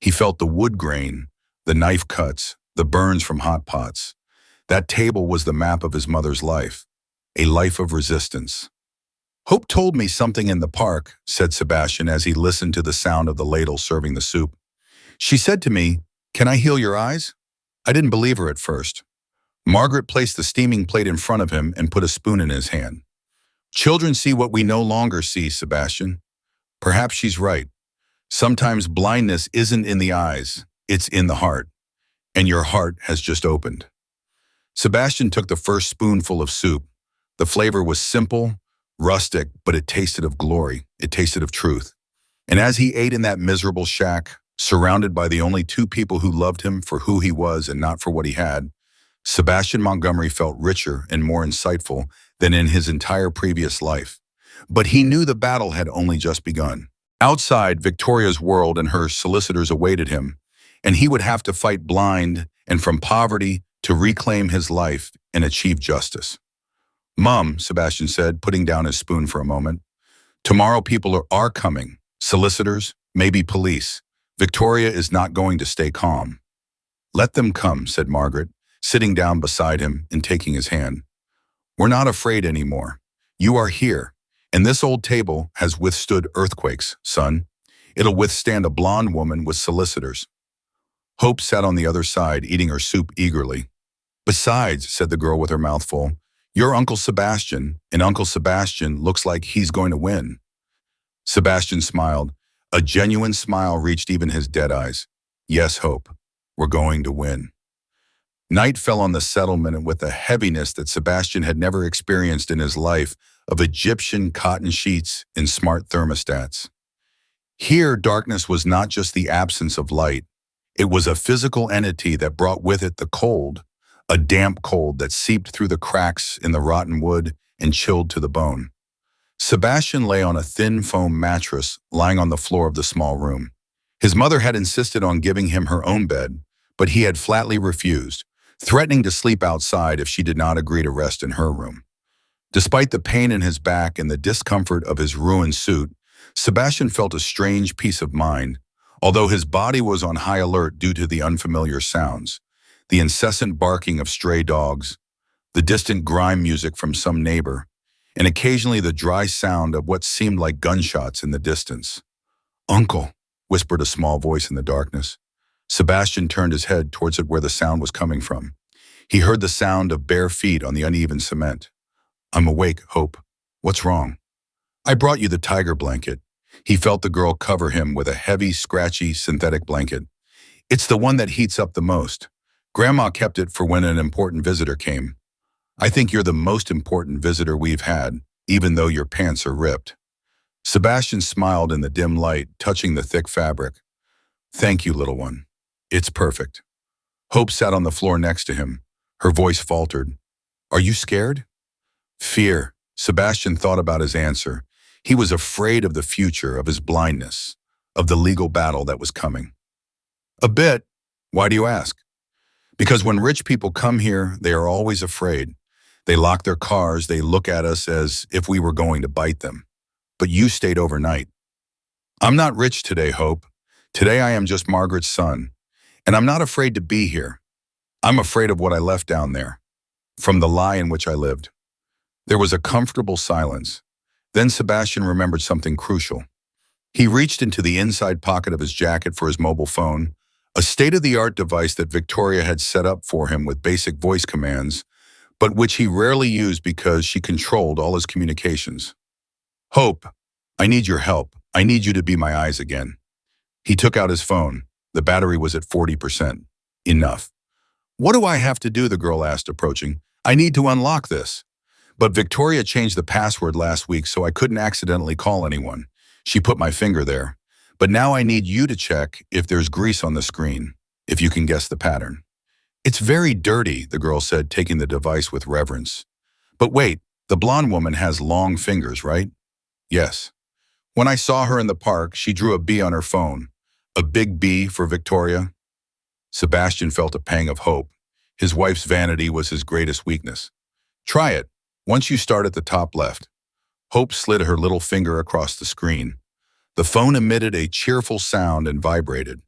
He felt the wood grain, the knife cuts, the burns from hot pots. That table was the map of his mother's life, a life of resistance. Hope told me something in the park, said Sebastian as he listened to the sound of the ladle serving the soup. She said to me, "Can I heal your eyes?" I didn't believe her at first. Margaret placed the steaming plate in front of him and put a spoon in his hand. Children see what we no longer see, Sebastian. Perhaps she's right. Sometimes blindness isn't in the eyes, it's in the heart. And your heart has just opened. Sebastian took the first spoonful of soup. The flavor was simple, rustic, but it tasted of glory. It tasted of truth. And as he ate in that miserable shack, surrounded by the only 2 people who loved him for who he was and not for what he had, Sebastian Montgomery felt richer and more insightful than in his entire previous life. But he knew the battle had only just begun. Outside, Victoria's world and her solicitors awaited him, and he would have to fight blind and from poverty to reclaim his life and achieve justice. "Mom," Sebastian said, putting down his spoon for a moment, "tomorrow people are coming. Solicitors, maybe police. Victoria is not going to stay calm." "Let them come," said Margaret, sitting down beside him and taking his hand. "We're not afraid anymore. You are here, and this old table has withstood earthquakes, son. It'll withstand a blonde woman with solicitors." Hope sat on the other side, eating her soup eagerly. "Besides," said the girl with her mouth full, "you're Uncle Sebastian, and Uncle Sebastian looks like he's going to win." Sebastian smiled. A genuine smile reached even his dead eyes. "Yes, Hope, we're going to win." Night fell on the settlement with a heaviness that Sebastian had never experienced in his life of Egyptian cotton sheets and smart thermostats. Here, darkness was not just the absence of light. It was a physical entity that brought with it the cold, a damp cold that seeped through the cracks in the rotten wood and chilled to the bone. Sebastian lay on a thin foam mattress lying on the floor of the small room. His mother had insisted on giving him her own bed, but he had flatly refused, threatening to sleep outside if she did not agree to rest in her room. Despite the pain in his back and the discomfort of his ruined suit, Sebastian felt a strange peace of mind, although his body was on high alert due to the unfamiliar sounds, the incessant barking of stray dogs, the distant grime music from some neighbor, and occasionally the dry sound of what seemed like gunshots in the distance. "Uncle," whispered a small voice in the darkness. Sebastian turned his head towards it where the sound was coming from. He heard the sound of bare feet on the uneven cement. "I'm awake, Hope. What's wrong?" "I brought you the tiger blanket." He felt the girl cover him with a heavy, scratchy, synthetic blanket. "It's the one that heats up the most. Grandma kept it for when an important visitor came. I think you're the most important visitor we've had, even though your pants are ripped." Sebastian smiled in the dim light, touching the thick fabric. "Thank you, little one. It's perfect." Hope sat on the floor next to him. Her voice faltered. "Are you scared?" Fear. Sebastian thought about his answer. He was afraid of the future, of his blindness, of the legal battle that was coming. "A bit. Why do you ask?" "Because when rich people come here, they are always afraid. They lock their cars, they look at us as if we were going to bite them. But you stayed overnight." "I'm not rich today, Hope. Today I am just Margaret's son. And I'm not afraid to be here. I'm afraid of what I left down there, from the lie in which I lived." There was a comfortable silence. Then Sebastian remembered something crucial. He reached into the inside pocket of his jacket for his mobile phone, a state-of-the-art device that Victoria had set up for him with basic voice commands, but which he rarely used because she controlled all his communications. "Hope, I need your help. I need you to be my eyes again." He took out his phone. The battery was at 40%. Enough. "What do I have to do?" the girl asked, approaching. "I need to unlock this." "But Victoria changed the password last week, so I couldn't accidentally call anyone. She put my finger there. But now I need you to check if there's grease on the screen." if you can guess the pattern. It's very dirty, the girl said, taking the device with reverence. But wait, the blonde woman has long fingers, right? Yes. When I saw her in the park, she drew a B on her phone. A big B for Victoria. Sebastian felt a pang of hope. His wife's vanity was his greatest weakness. Try it. Once you start at the top left. Hope slid her little finger across the screen. The phone emitted a cheerful sound and vibrated.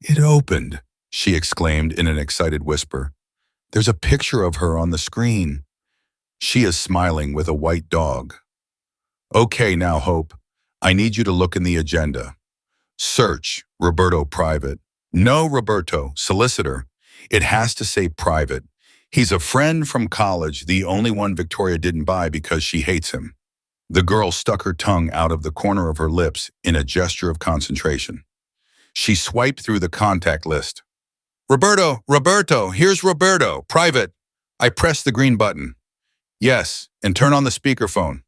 It opened, she exclaimed in an excited whisper. There's a picture of her on the screen. She is smiling with a white dog. Okay, now, Hope. I need you to look in the agenda. Search, Roberto private. No, Roberto, solicitor. It has to say private. He's a friend from college, the only one Victoria didn't buy because she hates him. The girl stuck her tongue out of the corner of her lips in a gesture of concentration. She swiped through the contact list. Roberto, here's Roberto, private. I pressed the green button. Yes, and turn on the speakerphone.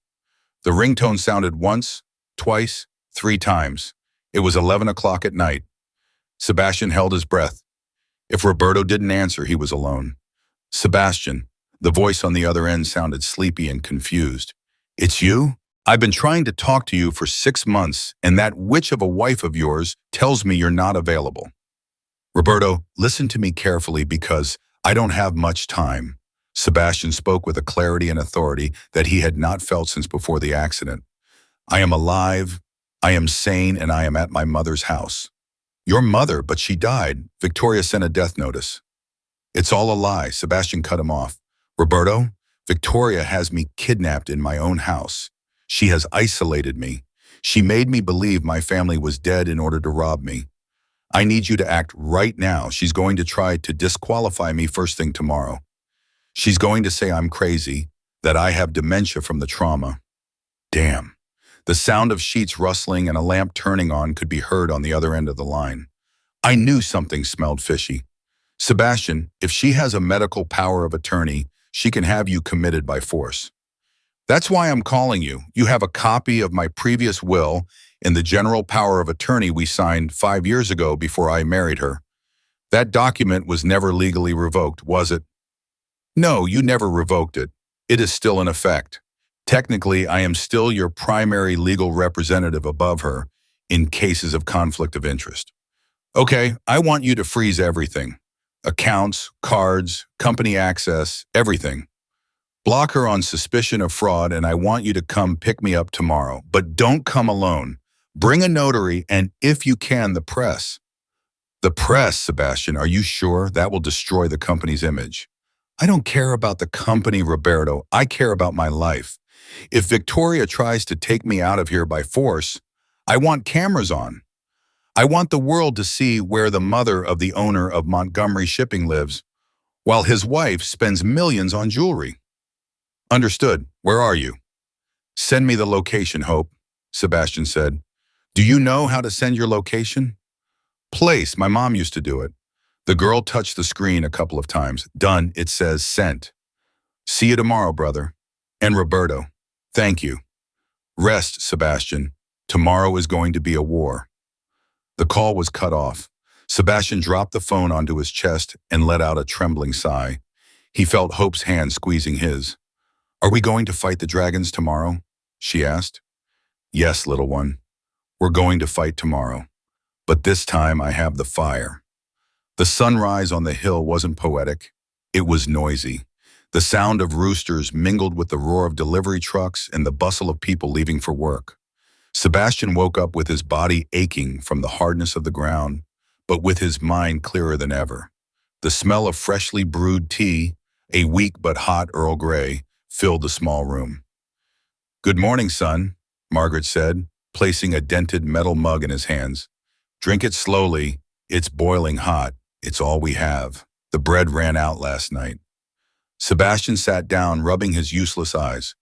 The ringtone sounded once, twice, 3 times. It was 11 o'clock at night. Sebastian held his breath. If Roberto didn't answer, he was alone. Sebastian, the voice on the other end sounded sleepy and confused. It's you? I've been trying to talk to you for 6 months, and that witch of a wife of yours tells me you're not available. Roberto, listen to me carefully because I don't have much time. Sebastian spoke with a clarity and authority that he had not felt since before the accident. I am alive, I am sane, and I am at my mother's house. Your mother, but she died. Victoria sent a death notice. It's all a lie. Sebastian cut him off. Roberto, Victoria has me kidnapped in my own house. She has isolated me. She made me believe my family was dead in order to rob me. I need you to act right now. She's going to try to disqualify me first thing tomorrow. She's going to say I'm crazy, that I have dementia from the trauma. Damn. The sound of sheets rustling and a lamp turning on could be heard on the other end of the line. I knew something smelled fishy. Sebastian, if she has a medical power of attorney, she can have you committed by force. That's why I'm calling you. You have a copy of my previous will and the general power of attorney we signed 5 years ago before I married her. That document was never legally revoked, was it? No, you never revoked it. It is still in effect. Technically, I am still your primary legal representative above her in cases of conflict of interest. Okay, I want you to freeze everything. Accounts, cards, company access, everything. Block her on suspicion of fraud, and I want you to come pick me up tomorrow. But don't come alone. Bring a notary and, if you can, the press. The press, Sebastian, are you sure? That will destroy the company's image. I don't care about the company, Roberto. I care about my life. If Victoria tries to take me out of here by force, I want cameras on. I want the world to see where the mother of the owner of Montgomery Shipping lives, while his wife spends millions on jewelry. Understood. Where are you? Send me the location, Hope, Sebastian said. Do you know how to send your location? Place. My mom used to do it. The girl touched the screen a couple of times. Done. It says sent. See you tomorrow, brother. And Roberto. Thank you. Rest, Sebastian. Tomorrow is going to be a war. The call was cut off. Sebastian dropped the phone onto his chest and let out a trembling sigh. He felt Hope's hand squeezing his. Are we going to fight the dragons tomorrow? She asked. Yes, little one. We're going to fight tomorrow. But this time I have the fire. The sunrise on the hill wasn't poetic. It was noisy. The sound of roosters mingled with the roar of delivery trucks and the bustle of people leaving for work. Sebastian woke up with his body aching from the hardness of the ground, but with his mind clearer than ever. The smell of freshly brewed tea, a weak but hot Earl Grey, filled the small room. Good morning, son, Margaret said, placing a dented metal mug in his hands. Drink it slowly. It's boiling hot. It's all we have. The bread ran out last night. Sebastian sat down, rubbing his useless eyes.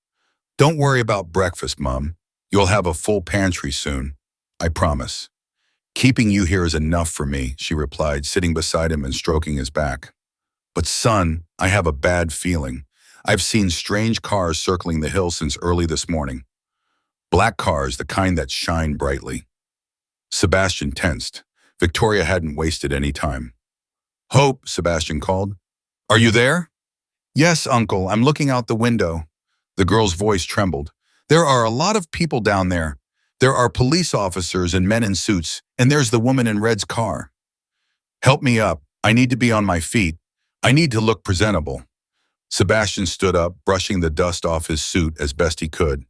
Don't worry about breakfast, Mum. You'll have a full pantry soon. I promise. Keeping you here is enough for me, she replied, sitting beside him and stroking his back. But son, I have a bad feeling. I've seen strange cars circling the hill since early this morning. Black cars, the kind that shine brightly. Sebastian tensed. Victoria hadn't wasted any time. Hope, Sebastian called. Are you there? Yes, Uncle, I'm looking out the window. The girl's voice trembled. There are a lot of people down there. There are police officers and men in suits, and there's the woman in red's car. Help me up. I need to be on my feet. I need to look presentable. Sebastian stood up, brushing the dust off his suit as best he could.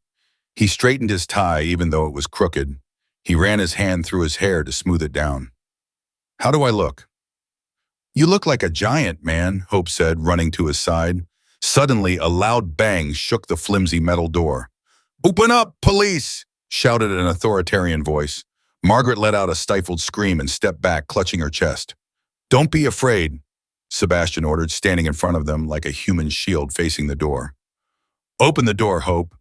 He straightened his tie even though it was crooked. He ran his hand through his hair to smooth it down. How do I look? You look like a giant, man, Hope said, running to his side. Suddenly, a loud bang shook the flimsy metal door. Open up, police! Shouted an authoritarian voice. Margaret let out a stifled scream and stepped back, clutching her chest. Don't be afraid, Sebastian ordered, standing in front of them like a human shield facing the door. Open the door, Hope.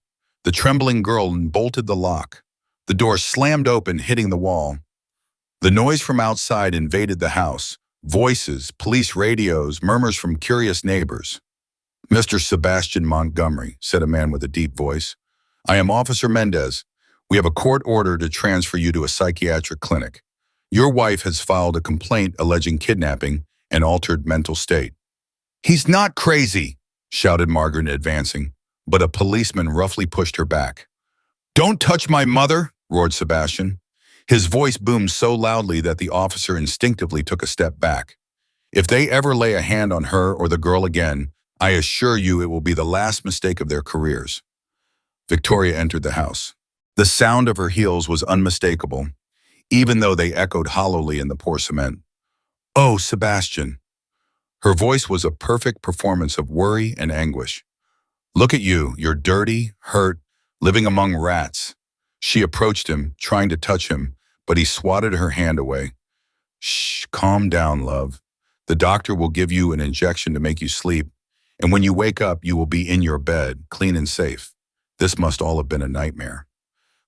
The trembling girl bolted the lock. The door slammed open, hitting the wall. The noise from outside invaded the house. Voices, police radios, murmurs from curious neighbors. Mr. Sebastian Montgomery, said a man with a deep voice. I am Officer Mendez. We have a court order to transfer you to a psychiatric clinic. Your wife has filed a complaint alleging kidnapping and altered mental state. He's not crazy, shouted Margaret, advancing, but a policeman roughly pushed her back. Don't touch my mother, roared Sebastian. His voice boomed so loudly that the officer instinctively took a step back. If they ever lay a hand on her or the girl again, I assure you it will be the last mistake of their careers. Victoria entered the house. The sound of her heels was unmistakable, even though they echoed hollowly in the poor cement. Oh, Sebastian. Her voice was a perfect performance of worry and anguish. Look at you, you're dirty, hurt, living among rats. She approached him, trying to touch him, but he swatted her hand away. Shh, calm down, love. The doctor will give you an injection to make you sleep, and when you wake up, you will be in your bed, clean and safe. This must all have been a nightmare.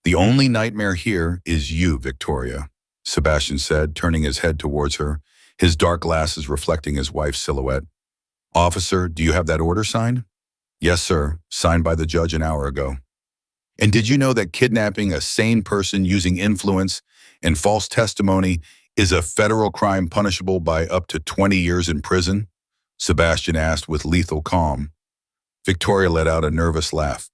The only nightmare here is you, Victoria, Sebastian said, turning his head towards her, his dark glasses reflecting his wife's silhouette. Officer, do you have that order signed? Yes, sir, signed by the judge an hour ago. And did you know that kidnapping a sane person using influence and false testimony is a federal crime punishable by up to 20 years in prison? Sebastian asked with lethal calm. Victoria let out a nervous laugh.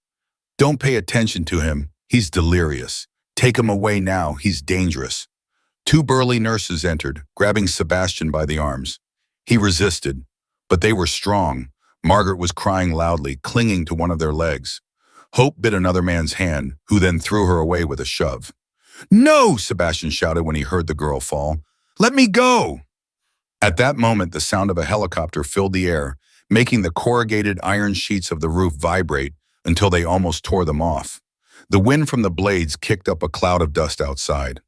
Don't pay attention to him. He's delirious. Take him away now. He's dangerous. Two burly nurses entered, grabbing Sebastian by the arms. He resisted, but they were strong. Margaret was crying loudly, clinging to one of their legs. Hope bit another man's hand, who then threw her away with a shove. No, Sebastian shouted when he heard the girl fall. Let me go! At that moment, the sound of a helicopter filled the air, making the corrugated iron sheets of the roof vibrate until they almost tore them off. The wind from the blades kicked up a cloud of dust outside.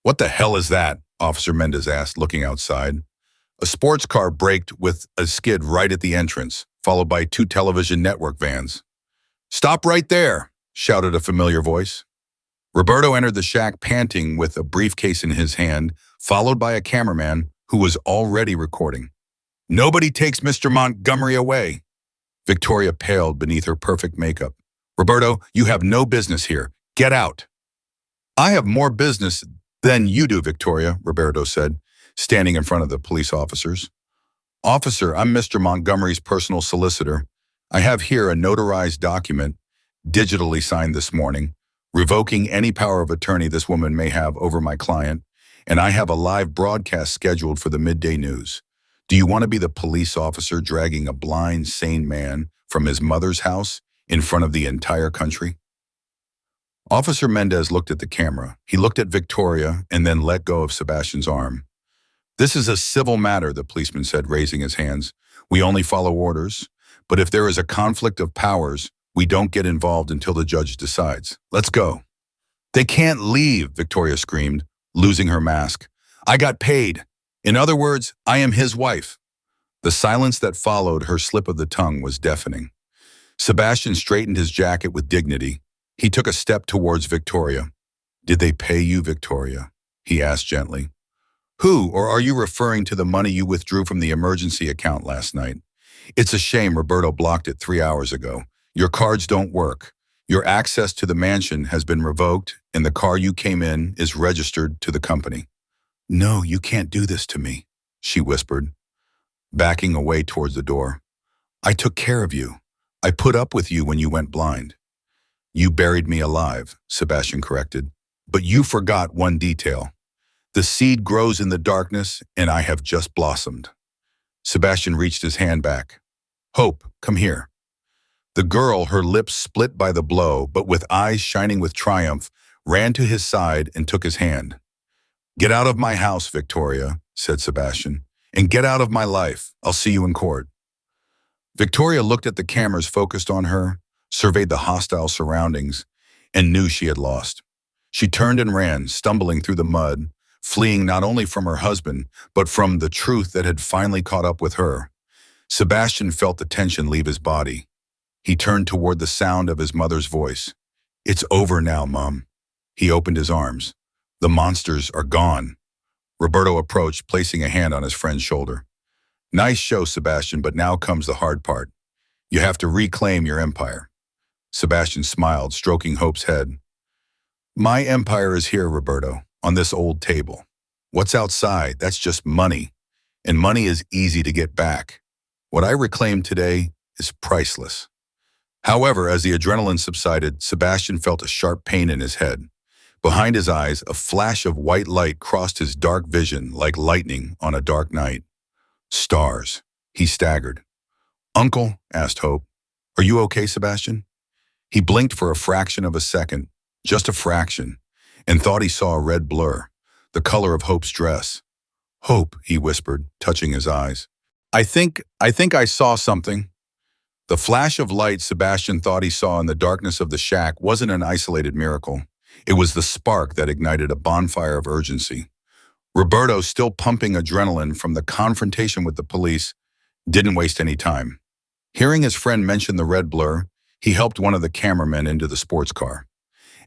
What the hell is that? Officer Mendez asked, looking outside. A sports car braked with a skid right at the entrance, followed by two television network vans. Stop right there, shouted a familiar voice. Roberto entered the shack panting with a briefcase in his hand, followed by a cameraman who was already recording. Nobody takes Mr. Montgomery away. Victoria paled beneath her perfect makeup. Roberto, you have no business here. Get out. I have more business than you do, Victoria, Roberto said, standing in front of the police officers. Officer, I'm Mr. Montgomery's personal solicitor. I have here a notarized document, digitally signed this morning, revoking any power of attorney this woman may have over my client, and I have a live broadcast scheduled for the midday news. Do you want to be the police officer dragging a blind, sane man from his mother's house in front of the entire country? Officer Mendez looked at the camera. He looked at Victoria and then let go of Sebastian's arm. This is a civil matter, the policeman said, raising his hands. We only follow orders. But if there is a conflict of powers, we don't get involved until the judge decides. Let's go. They can't leave, Victoria screamed, losing her mask. I got paid. In other words, I am his wife. The silence that followed her slip of the tongue was deafening. Sebastian straightened his jacket with dignity. He took a step towards Victoria. Did they pay you, Victoria? He asked gently. Who, or are you referring to the money you withdrew from the emergency account last night? It's a shame Roberto blocked it 3 hours ago. Your cards don't work. Your access to the mansion has been revoked, and the car you came in is registered to the company. No, you can't do this to me, she whispered. backing away towards the door. I took care of you. I put up with you when you went blind. You buried me alive, Sebastian corrected. But you forgot one detail. The seed grows in the darkness, and I have just blossomed. Sebastian reached his hand back. Hope, come here. The girl, her lips split by the blow, but with eyes shining with triumph, ran to his side and took his hand. Get out of my house, Victoria, said Sebastian, and get out of my life. I'll see you in court. Victoria looked at the cameras focused on her, surveyed the hostile surroundings, and knew she had lost. She turned and ran, stumbling through the mud, fleeing not only from her husband, but from the truth that had finally caught up with her. Sebastian felt the tension leave his body. He turned toward the sound of his mother's voice. It's over now, Mom. He opened his arms. The monsters are gone. Roberto approached, placing a hand on his friend's shoulder. Nice show, Sebastian, but now comes the hard part. You have to reclaim your empire. Sebastian smiled, stroking Hope's head. My empire is here, Roberto, on this old table. What's outside, that's just money. And money is easy to get back. What I reclaimed today is priceless. However, as the adrenaline subsided, Sebastian felt a sharp pain in his head. Behind his eyes, a flash of white light crossed his dark vision like lightning on a dark night. Stars. He staggered. Uncle, asked Hope, are you okay, Sebastian? He blinked for a fraction of a second, just a fraction, and thought he saw a red blur, the color of Hope's dress. Hope, he whispered, touching his eyes. I think I saw something. The flash of light Sebastian thought he saw in the darkness of the shack wasn't an isolated miracle. It was the spark that ignited a bonfire of urgency. Roberto, still pumping adrenaline from the confrontation with the police, didn't waste any time. Hearing his friend mention the red blur, he helped one of the cameramen into the sports car.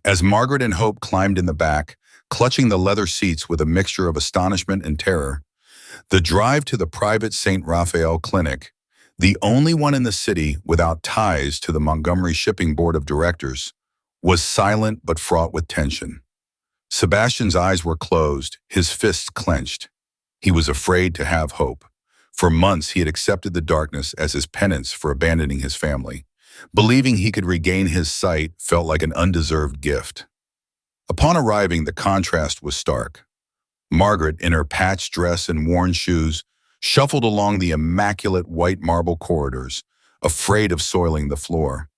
As Margaret and Hope climbed in the back, clutching the leather seats with a mixture of astonishment and terror, the drive to the private St. Raphael Clinic, the only one in the city without ties to the Montgomery Shipping Board of Directors, was silent but fraught with tension. Sebastian's eyes were closed, his fists clenched. He was afraid to have hope. For months he had accepted the darkness as his penance for abandoning his family. Believing he could regain his sight felt like an undeserved gift. Upon arriving, the contrast was stark. Margaret, in her patched dress and worn shoes, shuffled along the immaculate white marble corridors, afraid of soiling the floor.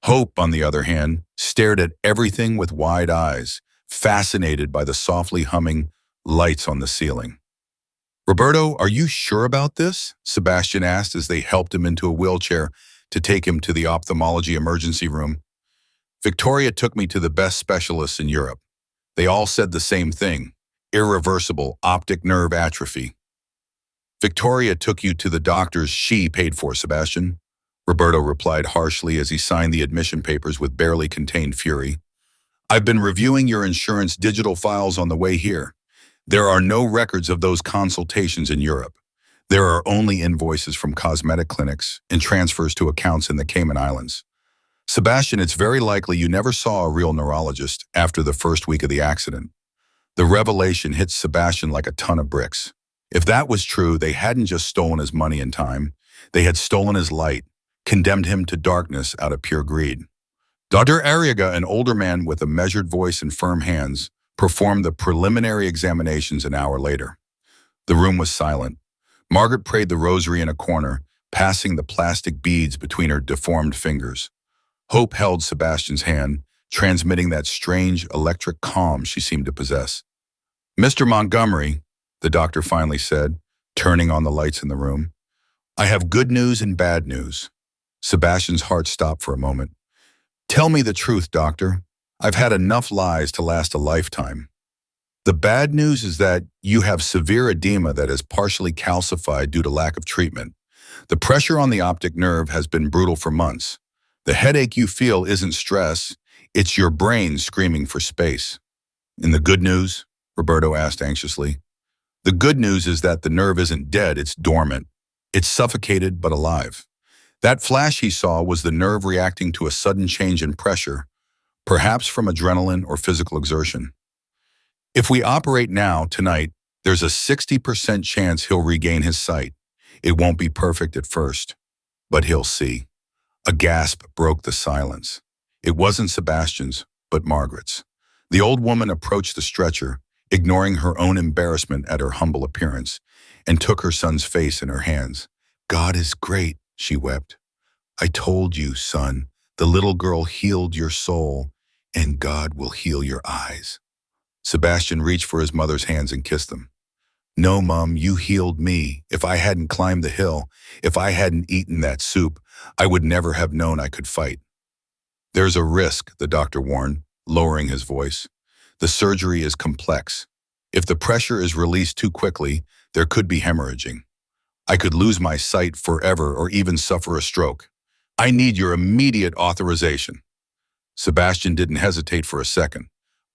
Hope, on the other hand, stared at everything with wide eyes, fascinated by the softly humming lights on the ceiling. Roberto, are you sure about this? Sebastian asked as they helped him into a wheelchair to take him to the ophthalmology emergency room. Victoria took me to the best specialists in Europe. They all said the same thing, irreversible optic nerve atrophy. Victoria took you to the doctors she paid for, Sebastian, Roberto replied harshly as he signed the admission papers with barely contained fury. I've been reviewing your insurance digital files on the way here. There are no records of those consultations in Europe. There are only invoices from cosmetic clinics and transfers to accounts in the Cayman Islands. Sebastian, it's very likely you never saw a real neurologist after the first week of the accident. The revelation hit Sebastian like a ton of bricks. If that was true, they hadn't just stolen his money and time. They had stolen his light, condemned him to darkness out of pure greed. Dr. Arriaga, an older man with a measured voice and firm hands, performed the preliminary examinations an hour later. The room was silent. Margaret prayed the rosary in a corner, passing the plastic beads between her deformed fingers. Hope held Sebastian's hand, transmitting that strange electric calm she seemed to possess. Mr. Montgomery, the doctor finally said, turning on the lights in the room, I have good news and bad news. Sebastian's heart stopped for a moment. Tell me the truth, doctor. I've had enough lies to last a lifetime. The bad news is that you have severe edema that is partially calcified due to lack of treatment. The pressure on the optic nerve has been brutal for months. The headache you feel isn't stress, it's your brain screaming for space. And the good news? Roberto asked anxiously. The good news is that the nerve isn't dead, it's dormant. It's suffocated but alive. That flash he saw was the nerve reacting to a sudden change in pressure, perhaps from adrenaline or physical exertion. If we operate now, tonight, there's a 60% chance he'll regain his sight. It won't be perfect at first, but he'll see. A gasp broke the silence. It wasn't Sebastian's, but Margaret's. The old woman approached the stretcher, ignoring her own embarrassment at her humble appearance, and took her son's face in her hands. "God is great," she wept. "I told you, son, the little girl healed your soul, and God will heal your eyes." Sebastian reached for his mother's hands and kissed them. "No, Mum, you healed me. If I hadn't climbed the hill, if I hadn't eaten that soup, I would never have known I could fight." "There's a risk," the doctor warned, lowering his voice. "The surgery is complex. If the pressure is released too quickly, there could be hemorrhaging. I could lose my sight forever or even suffer a stroke. I need your immediate authorization." Sebastian didn't hesitate for a second.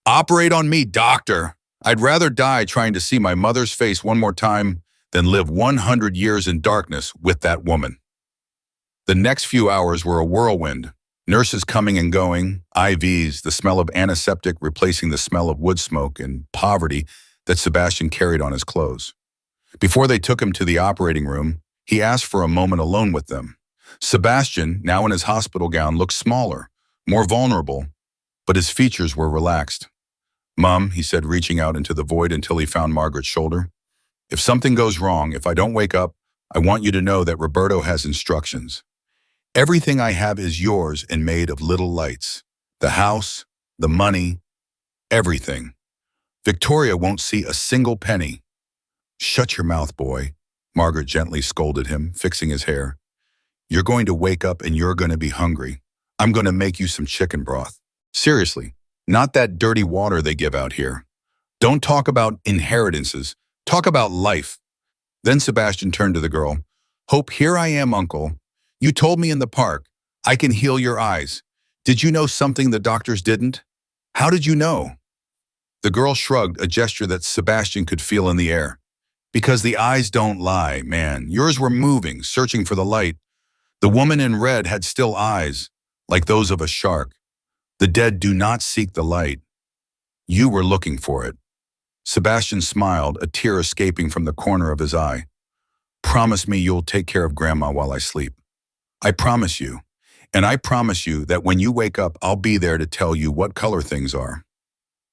"Operate on me, doctor. I'd rather die trying to see my mother's face one more time than live 100 years in darkness with that woman." The next few hours were a whirlwind. Nurses coming and going, IVs, the smell of antiseptic replacing the smell of wood smoke, and poverty that Sebastian carried on his clothes. Before they took him to the operating room, he asked for a moment alone with them. Sebastian, now in his hospital gown, looked smaller, more vulnerable, but his features were relaxed. "Mum," he said, reaching out into the void until he found Margaret's shoulder. "If something goes wrong, if I don't wake up, I want you to know that Roberto has instructions. Everything I have is yours and made of little lights. The house, the money, everything. Victoria won't see a single penny." "Shut your mouth, boy," Margaret gently scolded him, fixing his hair. "You're going to wake up and you're going to be hungry. I'm going to make you some chicken broth. Seriously, not that dirty water they give out here. Don't talk about inheritances. Talk about life." Then Sebastian turned to the girl. "Hope, here I am, Uncle. You told me in the park, I can heal your eyes. Did you know something the doctors didn't? How did you know?" The girl shrugged, a gesture that Sebastian could feel in the air. "Because the eyes don't lie, man. Yours were moving, searching for the light. The woman in red had still eyes, like those of a shark. The dead do not seek the light. You were looking for it." Sebastian smiled, a tear escaping from the corner of his eye. "Promise me you'll take care of Grandma while I sleep." "I promise you. And I promise you that when you wake up, I'll be there to tell you what color things are."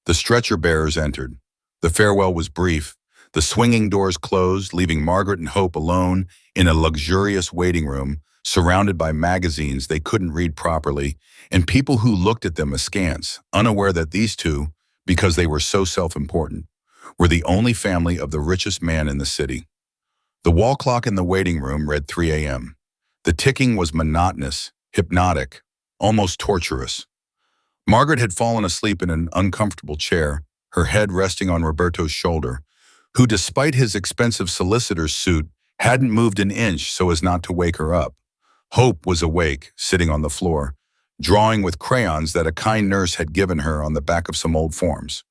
The stretcher bearers entered. The farewell was brief. The swinging doors closed, leaving Margaret and Hope alone in a luxurious waiting room, surrounded by magazines they couldn't read properly, and people who looked at them askance, unaware that these two, because they were so self-important, were the only family of the richest man in the city. The wall clock in the waiting room read 3 a.m. The ticking was monotonous, hypnotic, almost torturous. Margaret had fallen asleep in an uncomfortable chair, her head resting on Roberto's shoulder, who, despite his expensive solicitor's suit, hadn't moved an inch so as not to wake her up. Hope was awake, sitting on the floor, drawing with crayons that a kind nurse had given her on the back of some old forms.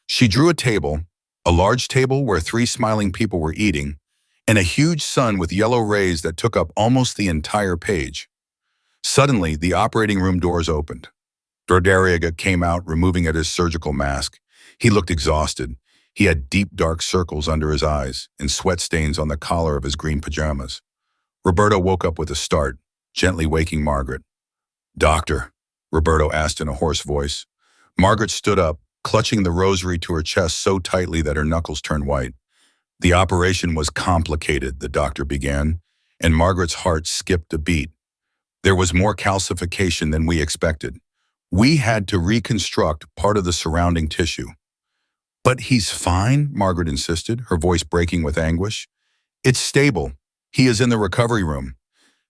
She drew a table, a large table where 3 smiling people were eating, and a huge sun with yellow rays that took up almost the entire page. Suddenly, the operating room doors opened. Dordariaga came out, removing his surgical mask. He looked exhausted. He had deep, dark circles under his eyes and sweat stains on the collar of his green pajamas. Roberto woke up with a start, gently waking Margaret. "Doctor," Roberto asked in a hoarse voice. Margaret stood up, clutching the rosary to her chest so tightly that her knuckles turned white. "The operation was complicated," the doctor began, and Margaret's heart skipped a beat. "There was more calcification than we expected. We had to reconstruct part of the surrounding tissue." "But he's fine," Margaret insisted, her voice breaking with anguish. "It's stable. He is in the recovery room.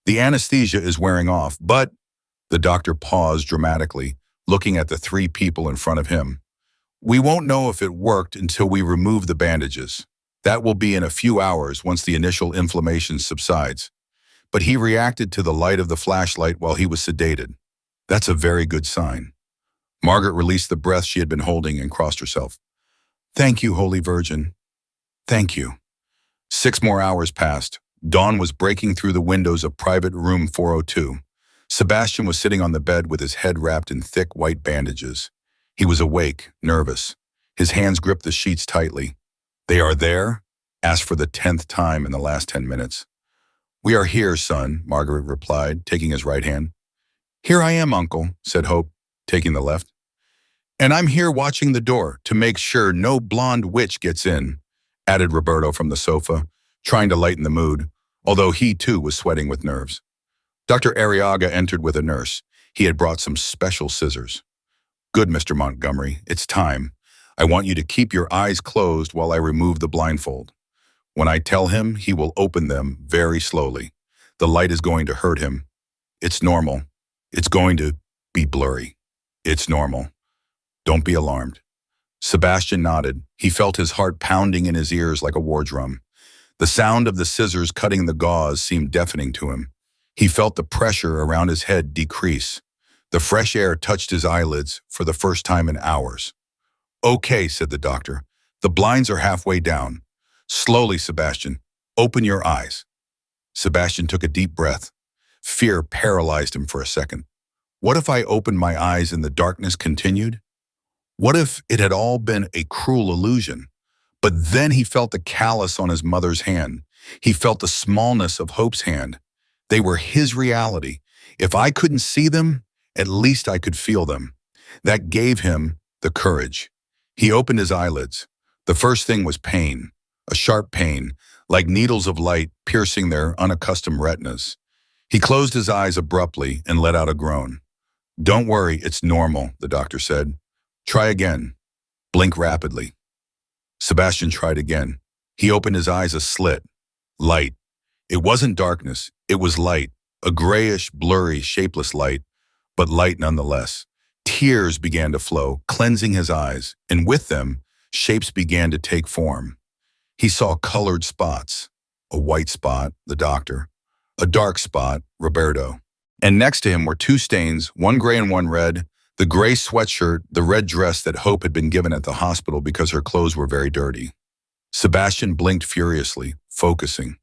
The anesthesia is wearing off, but—" The doctor paused dramatically, looking at the 3 people in front of him. "We won't know if it worked until we remove the bandages. That will be in a few hours once the initial inflammation subsides. But he reacted to the light of the flashlight while he was sedated. That's a very good sign." Margaret released the breath she had been holding and crossed herself. "Thank you, Holy Virgin. Thank you." 6 more hours passed. Dawn was breaking through the windows of private room 402. Sebastian was sitting on the bed with his head wrapped in thick white bandages. He was awake, nervous. His hands gripped the sheets tightly. "They are there?" asked for the 10th time in the last 10 minutes. "We are here, son," Margaret replied, taking his right hand. "Here I am, uncle," said Hope, taking the left. "And I'm here watching the door to make sure no blonde witch gets in," added Roberto from the sofa, trying to lighten the mood, although he too was sweating with nerves. Dr. Arriaga entered with a nurse. He had brought some special scissors. "Good, Mr. Montgomery, it's time. I want you to keep your eyes closed while I remove the blindfold. When I tell him, he will open them very slowly. The light is going to hurt him. It's normal. It's going to be blurry. It's normal. Don't be alarmed." Sebastian nodded. He felt his heart pounding in his ears like a war drum. The sound of the scissors cutting the gauze seemed deafening to him. He felt the pressure around his head decrease. The fresh air touched his eyelids for the first time in hours. "Okay," said the doctor. "The blinds are halfway down. Slowly, Sebastian. Open your eyes." Sebastian took a deep breath. Fear paralyzed him for a second. What if I opened my eyes and the darkness continued? What if it had all been a cruel illusion? But then he felt the callus on his mother's hand. He felt the smallness of Hope's hand. They were his reality. If I couldn't see them, at least I could feel them. That gave him the courage. He opened his eyelids. The first thing was pain, a sharp pain, like needles of light piercing their unaccustomed retinas. He closed his eyes abruptly and let out a groan. "Don't worry, it's normal," the doctor said. "Try again. Blink rapidly." Sebastian tried again. He opened his eyes a slit. Light. It wasn't darkness. It was light, a grayish, blurry, shapeless light, but light nonetheless. Tears began to flow, cleansing his eyes, and with them, shapes began to take form. He saw colored spots. A white spot, the doctor. A dark spot, Roberto. And next to him were two stains, one gray and one red, the gray sweatshirt, the red dress that Hope had been given at the hospital because her clothes were very dirty. Sebastian blinked furiously, focusing.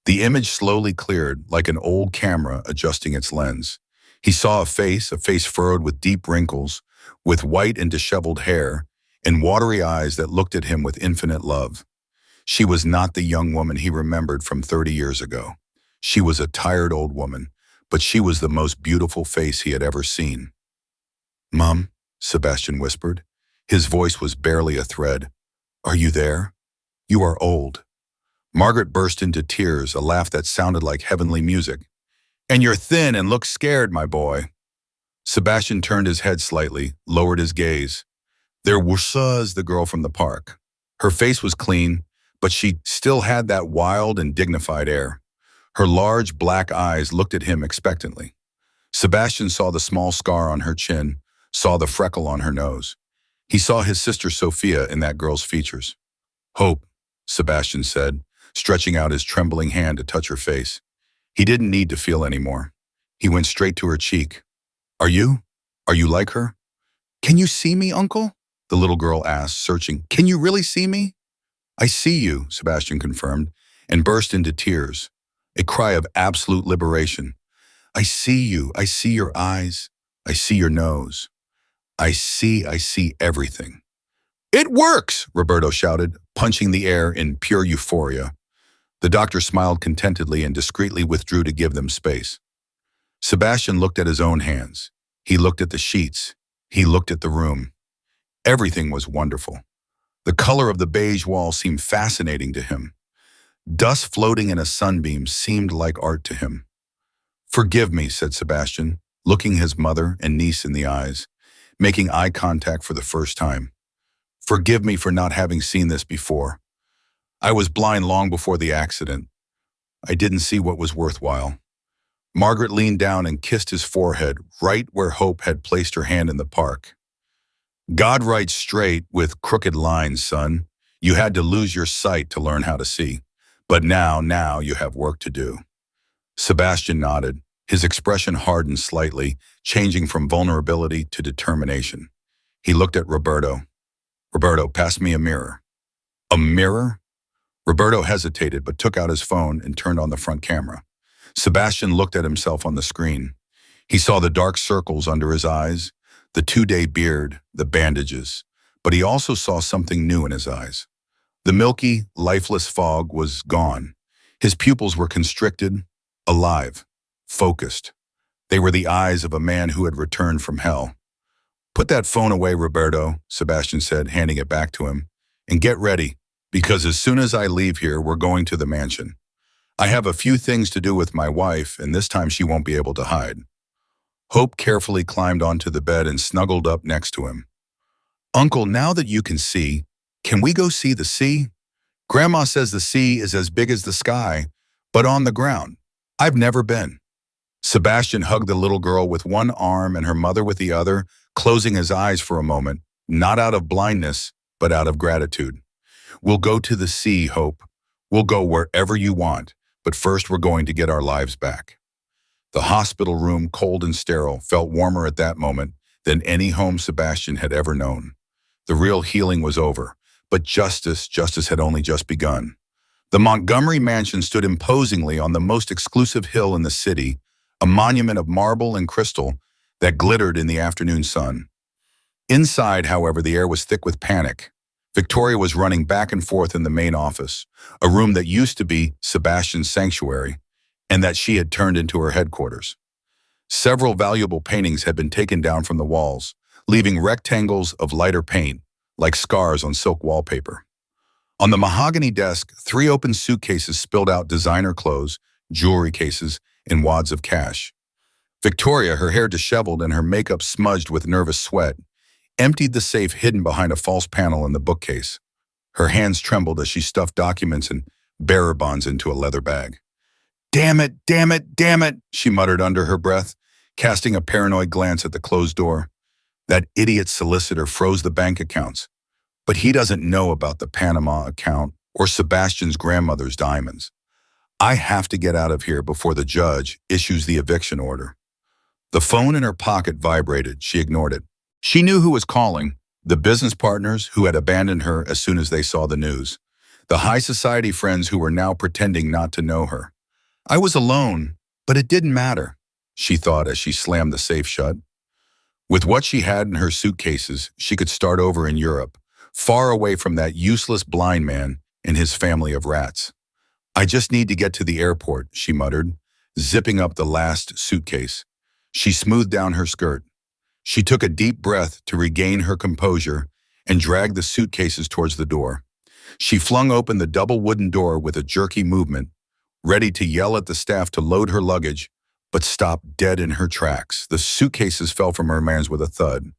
The image slowly cleared, like an old camera adjusting its lens. He saw a face furrowed with deep wrinkles, with white and disheveled hair, and watery eyes that looked at him with infinite love. She was not the young woman he remembered from 30 years ago. She was a tired old woman, but she was the most beautiful face he had ever seen. "Mom," Sebastian whispered. His voice was barely a thread. "Are you there? You are old." Margaret burst into tears, a laugh that sounded like heavenly music. "And you're thin and look scared, my boy." Sebastian turned his head slightly, lowered his gaze. There was the girl from the park. Her face was clean, but she still had that wild and dignified air. Her large black eyes looked at him expectantly. Sebastian saw the small scar on her chin, saw the freckle on her nose. He saw his sister Sophia in that girl's features. "Hope," Sebastian said, stretching out his trembling hand to touch her face. He didn't need to feel anymore. He went straight to her cheek. Are you like her?" "Can you see me, Uncle?" the little girl asked, searching. "Can you really see me?" "I see you," Sebastian confirmed, and burst into tears, a cry of absolute liberation. "I see you. I see your eyes. I see your nose. I see everything." "It works!" Roberto shouted, punching the air in pure euphoria. The doctor smiled contentedly and discreetly withdrew to give them space. Sebastian looked at his own hands. He looked at the sheets. He looked at the room. Everything was wonderful. The color of the beige wall seemed fascinating to him. Dust floating in a sunbeam seemed like art to him. "Forgive me," said Sebastian, looking his mother and niece in the eyes, making eye contact for the first time. "Forgive me for not having seen this before. I was blind long before the accident. I didn't see what was worthwhile." Margaret leaned down and kissed his forehead, right where Hope had placed her hand in the park. "God writes straight with crooked lines, son. You had to lose your sight to learn how to see. But now you have work to do." Sebastian nodded. His expression hardened slightly, changing from vulnerability to determination. He looked at Roberto. "Roberto, pass me a mirror." "A mirror?" Roberto hesitated but took out his phone and turned on the front camera. Sebastian looked at himself on the screen. He saw the dark circles under his eyes, the 2-day beard, the bandages, but he also saw something new in his eyes. The milky, lifeless fog was gone. His pupils were constricted, alive, focused. They were the eyes of a man who had returned from hell. "Put that phone away, Roberto," Sebastian said, handing it back to him. "And get ready, because as soon as I leave here, we're going to the mansion. I have a few things to do with my wife, and this time she won't be able to hide." Hope carefully climbed onto the bed and snuggled up next to him. "Uncle, now that you can see, can we go see the sea? Grandma says the sea is as big as the sky, but on the ground. I've never been." Sebastian hugged the little girl with one arm and her mother with the other, closing his eyes for a moment, not out of blindness, but out of gratitude. "We'll go to the sea, Hope. We'll go wherever you want, but first we're going to get our lives back." The hospital room, cold and sterile, felt warmer at that moment than any home Sebastian had ever known. The real healing was over, but justice had only just begun. The Montgomery mansion stood imposingly on the most exclusive hill in the city, a monument of marble and crystal that glittered in the afternoon sun. Inside, however, the air was thick with panic. Victoria was running back and forth in the main office, a room that used to be Sebastian's sanctuary, and that she had turned into her headquarters. Several valuable paintings had been taken down from the walls, leaving rectangles of lighter paint, like scars on silk wallpaper. On the mahogany desk, 3 open suitcases spilled out designer clothes, jewelry cases, and wads of cash. Victoria, her hair disheveled and her makeup smudged with nervous sweat, emptied the safe hidden behind a false panel in the bookcase. Her hands trembled as she stuffed documents and bearer bonds into a leather bag. "Damn it, damn it, damn it," she muttered under her breath, casting a paranoid glance at the closed door. "That idiot solicitor froze the bank accounts, but he doesn't know about the Panama account or Sebastian's grandmother's diamonds. I have to get out of here before the judge issues the eviction order." The phone in her pocket vibrated. She ignored it. She knew who was calling: the business partners who had abandoned her as soon as they saw the news, the high society friends who were now pretending not to know her. "I was alone, but it didn't matter," she thought as she slammed the safe shut. With what she had in her suitcases, she could start over in Europe, far away from that useless blind man and his family of rats. "I just need to get to the airport," she muttered, zipping up the last suitcase. She smoothed down her skirt. She took a deep breath to regain her composure and dragged the suitcases towards the door. She flung open the double wooden door with a jerky movement, ready to yell at the staff to load her luggage, but stopped dead in her tracks. The suitcases fell from her hands with a thud.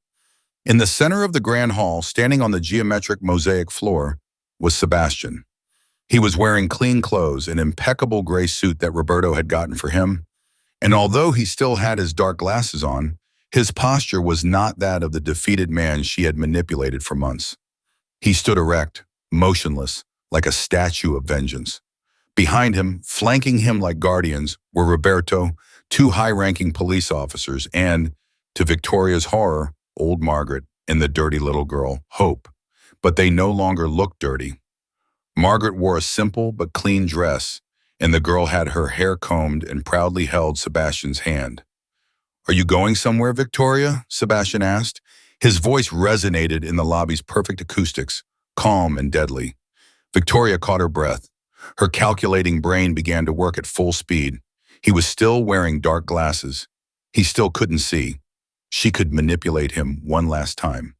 In the center of the grand hall, standing on the geometric mosaic floor, was Sebastian. He was wearing clean clothes, an impeccable gray suit that Roberto had gotten for him, and although he still had his dark glasses on, his posture was not that of the defeated man she had manipulated for months. He stood erect, motionless, like a statue of vengeance. Behind him, flanking him like guardians, were Roberto, 2 high-ranking police officers, and, to Victoria's horror, old Margaret and the dirty little girl, Hope. But they no longer looked dirty. Margaret wore a simple but clean dress, and the girl had her hair combed and proudly held Sebastian's hand. "Are you going somewhere, Victoria?" Sebastian asked. His voice resonated in the lobby's perfect acoustics, calm and deadly. Victoria caught her breath. Her calculating brain began to work at full speed. He was still wearing dark glasses. He still couldn't see. She could manipulate him one last time.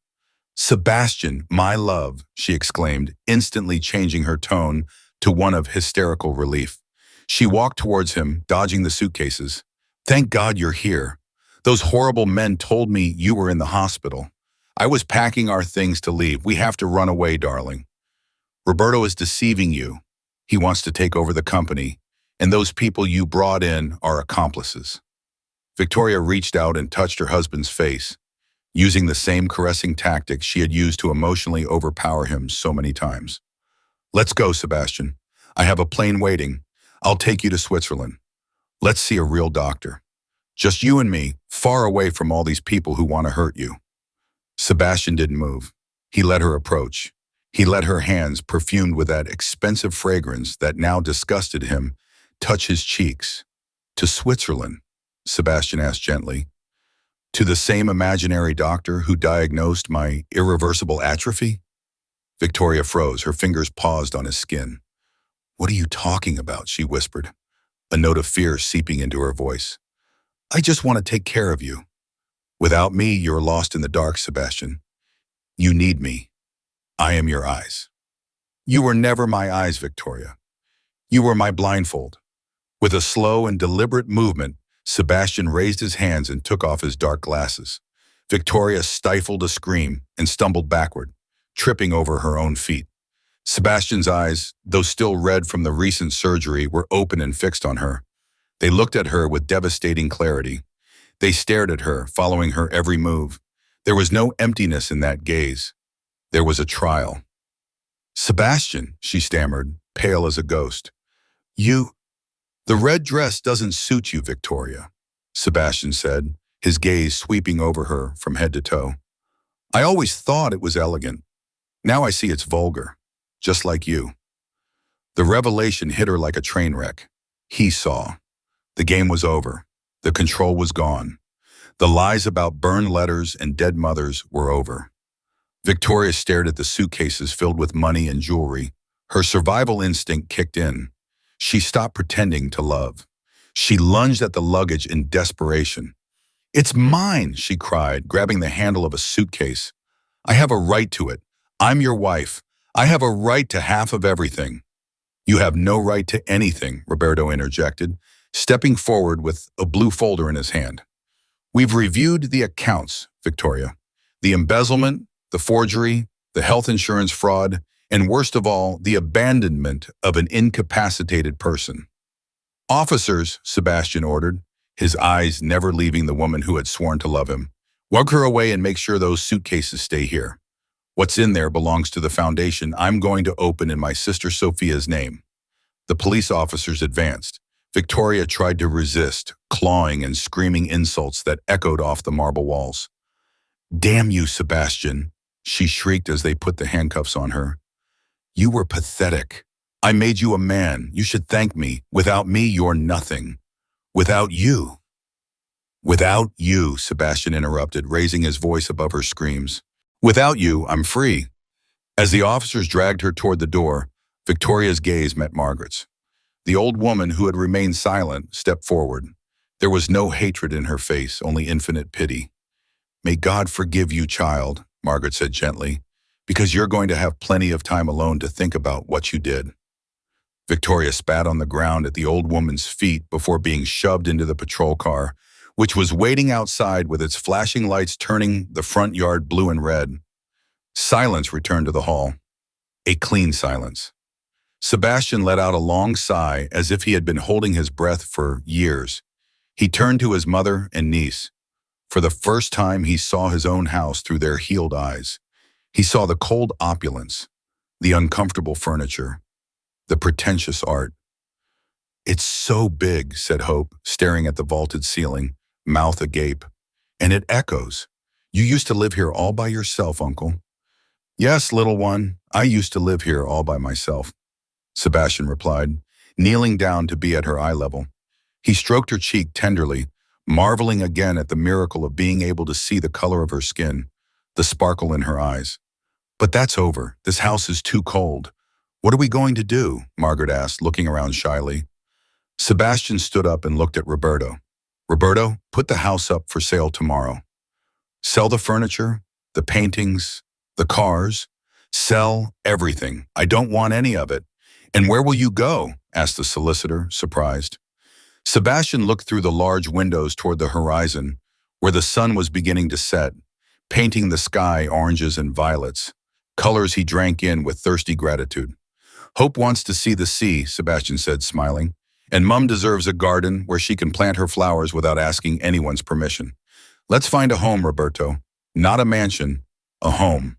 "Sebastian, my love," she exclaimed, instantly changing her tone to one of hysterical relief. She walked towards him, dodging the suitcases. "Thank God you're here. Those horrible men told me you were in the hospital. I was packing our things to leave. We have to run away, darling. Roberto is deceiving you. He wants to take over the company, and those people you brought in are accomplices." Victoria reached out and touched her husband's face, using the same caressing tactic she had used to emotionally overpower him so many times. "Let's go, Sebastian. I have a plane waiting. I'll take you to Switzerland. Let's see a real doctor. Just you and me, far away from all these people who want to hurt you." Sebastian didn't move. He let her approach. He let her hands, perfumed with that expensive fragrance that now disgusted him, touch his cheeks. "To Switzerland?" Sebastian asked gently. "To the same imaginary doctor who diagnosed my irreversible atrophy?" Victoria froze. Her fingers paused on his skin. "What are you talking about?" she whispered. a note of fear seeping into her voice. I just want to take care of you. Without me, you're lost in the dark, Sebastian. You need me. I am your eyes. You were never my eyes, Victoria. You were my blindfold. With a slow and deliberate movement, Sebastian raised his hands and took off his dark glasses. Victoria stifled a scream and stumbled backward, tripping over her own feet. Sebastian's eyes, though still red from the recent surgery, were open and fixed on her. They looked at her with devastating clarity. They stared at her, following her every move. There was no emptiness in that gaze. There was a trial. Sebastian, she stammered, pale as a ghost. The red dress doesn't suit you, Victoria, Sebastian said, his gaze sweeping over her from head to toe. I always thought it was elegant. Now I see it's vulgar, just like you. The revelation hit her like a train wreck. He saw. The game was over. The control was gone. The lies about burned letters and dead mothers were over. Victoria stared at the suitcases filled with money and jewelry. Her survival instinct kicked in. She stopped pretending to love. She lunged at the luggage in desperation. It's mine, she cried, grabbing the handle of a suitcase. I have a right to it. I'm your wife. I have a right to half of everything. You have no right to anything, Roberto interjected, stepping forward with a blue folder in his hand. We've reviewed the accounts, Victoria. The embezzlement, the forgery, the health insurance fraud, and worst of all, the abandonment of an incapacitated person. Officers, Sebastian ordered, his eyes never leaving the woman who had sworn to love him. Walk her away and make sure those suitcases stay here. What's in there belongs to the foundation I'm going to open in my sister Sophia's name. The police officers advanced. Victoria tried to resist, clawing and screaming insults that echoed off the marble walls. Damn you, Sebastian, she shrieked as they put the handcuffs on her. You were pathetic. I made you a man. You should thank me. Without me, you're nothing. Without you. Without you, Sebastian interrupted, raising his voice above her screams. Without you, I'm free. As the officers dragged her toward the door, Victoria's gaze met Margaret's. The old woman, who had remained silent, stepped forward. There was no hatred in her face, only infinite pity. May God forgive you, child, Margaret said gently, because you're going to have plenty of time alone to think about what you did. Victoria spat on the ground at the old woman's feet before being shoved into the patrol car, which was waiting outside with its flashing lights turning the front yard blue and red. Silence returned to the hall. A clean silence. Sebastian let out a long sigh as if he had been holding his breath for years. He turned to his mother and niece. For the first time, he saw his own house through their healed eyes. He saw the cold opulence, the uncomfortable furniture, the pretentious art. It's so big, said Hope, staring at the vaulted ceiling, mouth agape. And it echoes. You used to live here all by yourself, Uncle. Yes, little one, I used to live here all by myself, Sebastian replied, kneeling down to be at her eye level. He stroked her cheek tenderly, marveling again at the miracle of being able to see the color of her skin, the sparkle in her eyes. But that's over. This house is too cold. What are we going to do? Margaret asked, looking around shyly. Sebastian stood up and looked at Roberto. Roberto, put the house up for sale tomorrow. Sell the furniture, the paintings, the cars. Sell everything. I don't want any of it. And where will you go? Asked the solicitor, surprised. Sebastian looked through the large windows toward the horizon, where the sun was beginning to set, painting the sky oranges and violets, colors he drank in with thirsty gratitude. Hope wants to see the sea, Sebastian said, smiling, and Mum deserves a garden where she can plant her flowers without asking anyone's permission. Let's find a home, Roberto. Not a mansion, a home.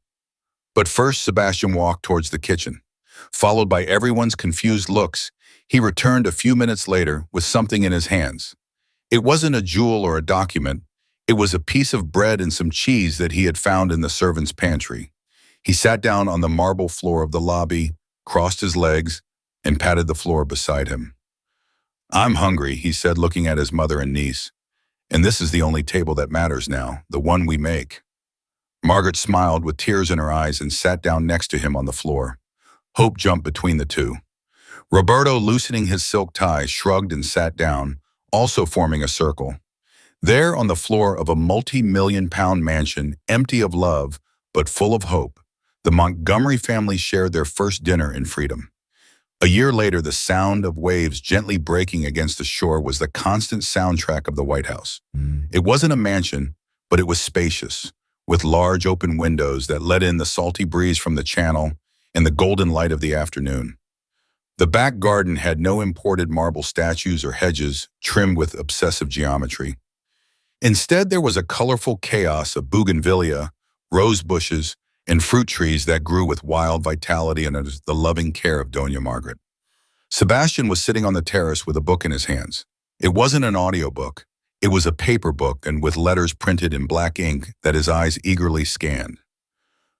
But first, Sebastian walked towards the kitchen. Followed by everyone's confused looks, he returned a few minutes later with something in his hands. It wasn't a jewel or a document. It was a piece of bread and some cheese that he had found in the servant's pantry. He sat down on the marble floor of the lobby, crossed his legs, and patted the floor beside him. I'm hungry, he said, looking at his mother and niece. And this is the only table that matters now, the one we make. Margaret smiled with tears in her eyes and sat down next to him on the floor. Hope jumped between the two. Roberto, loosening his silk tie, shrugged and sat down, also forming a circle. There, on the floor of a multi-million-pound mansion, empty of love, but full of hope, the Montgomery family shared their first dinner in freedom. A year later, the sound of waves gently breaking against the shore was the constant soundtrack of the White House. It wasn't a mansion, but it was spacious, with large open windows that let in the salty breeze from the channel and the golden light of the afternoon. The back garden had no imported marble statues or hedges trimmed with obsessive geometry. Instead, there was a colorful chaos of bougainvillea, rose bushes, and fruit trees that grew with wild vitality under the loving care of Doña Margaret. Sebastian was sitting on the terrace with a book in his hands. It wasn't an audiobook. It was a paper book and with letters printed in black ink that his eyes eagerly scanned.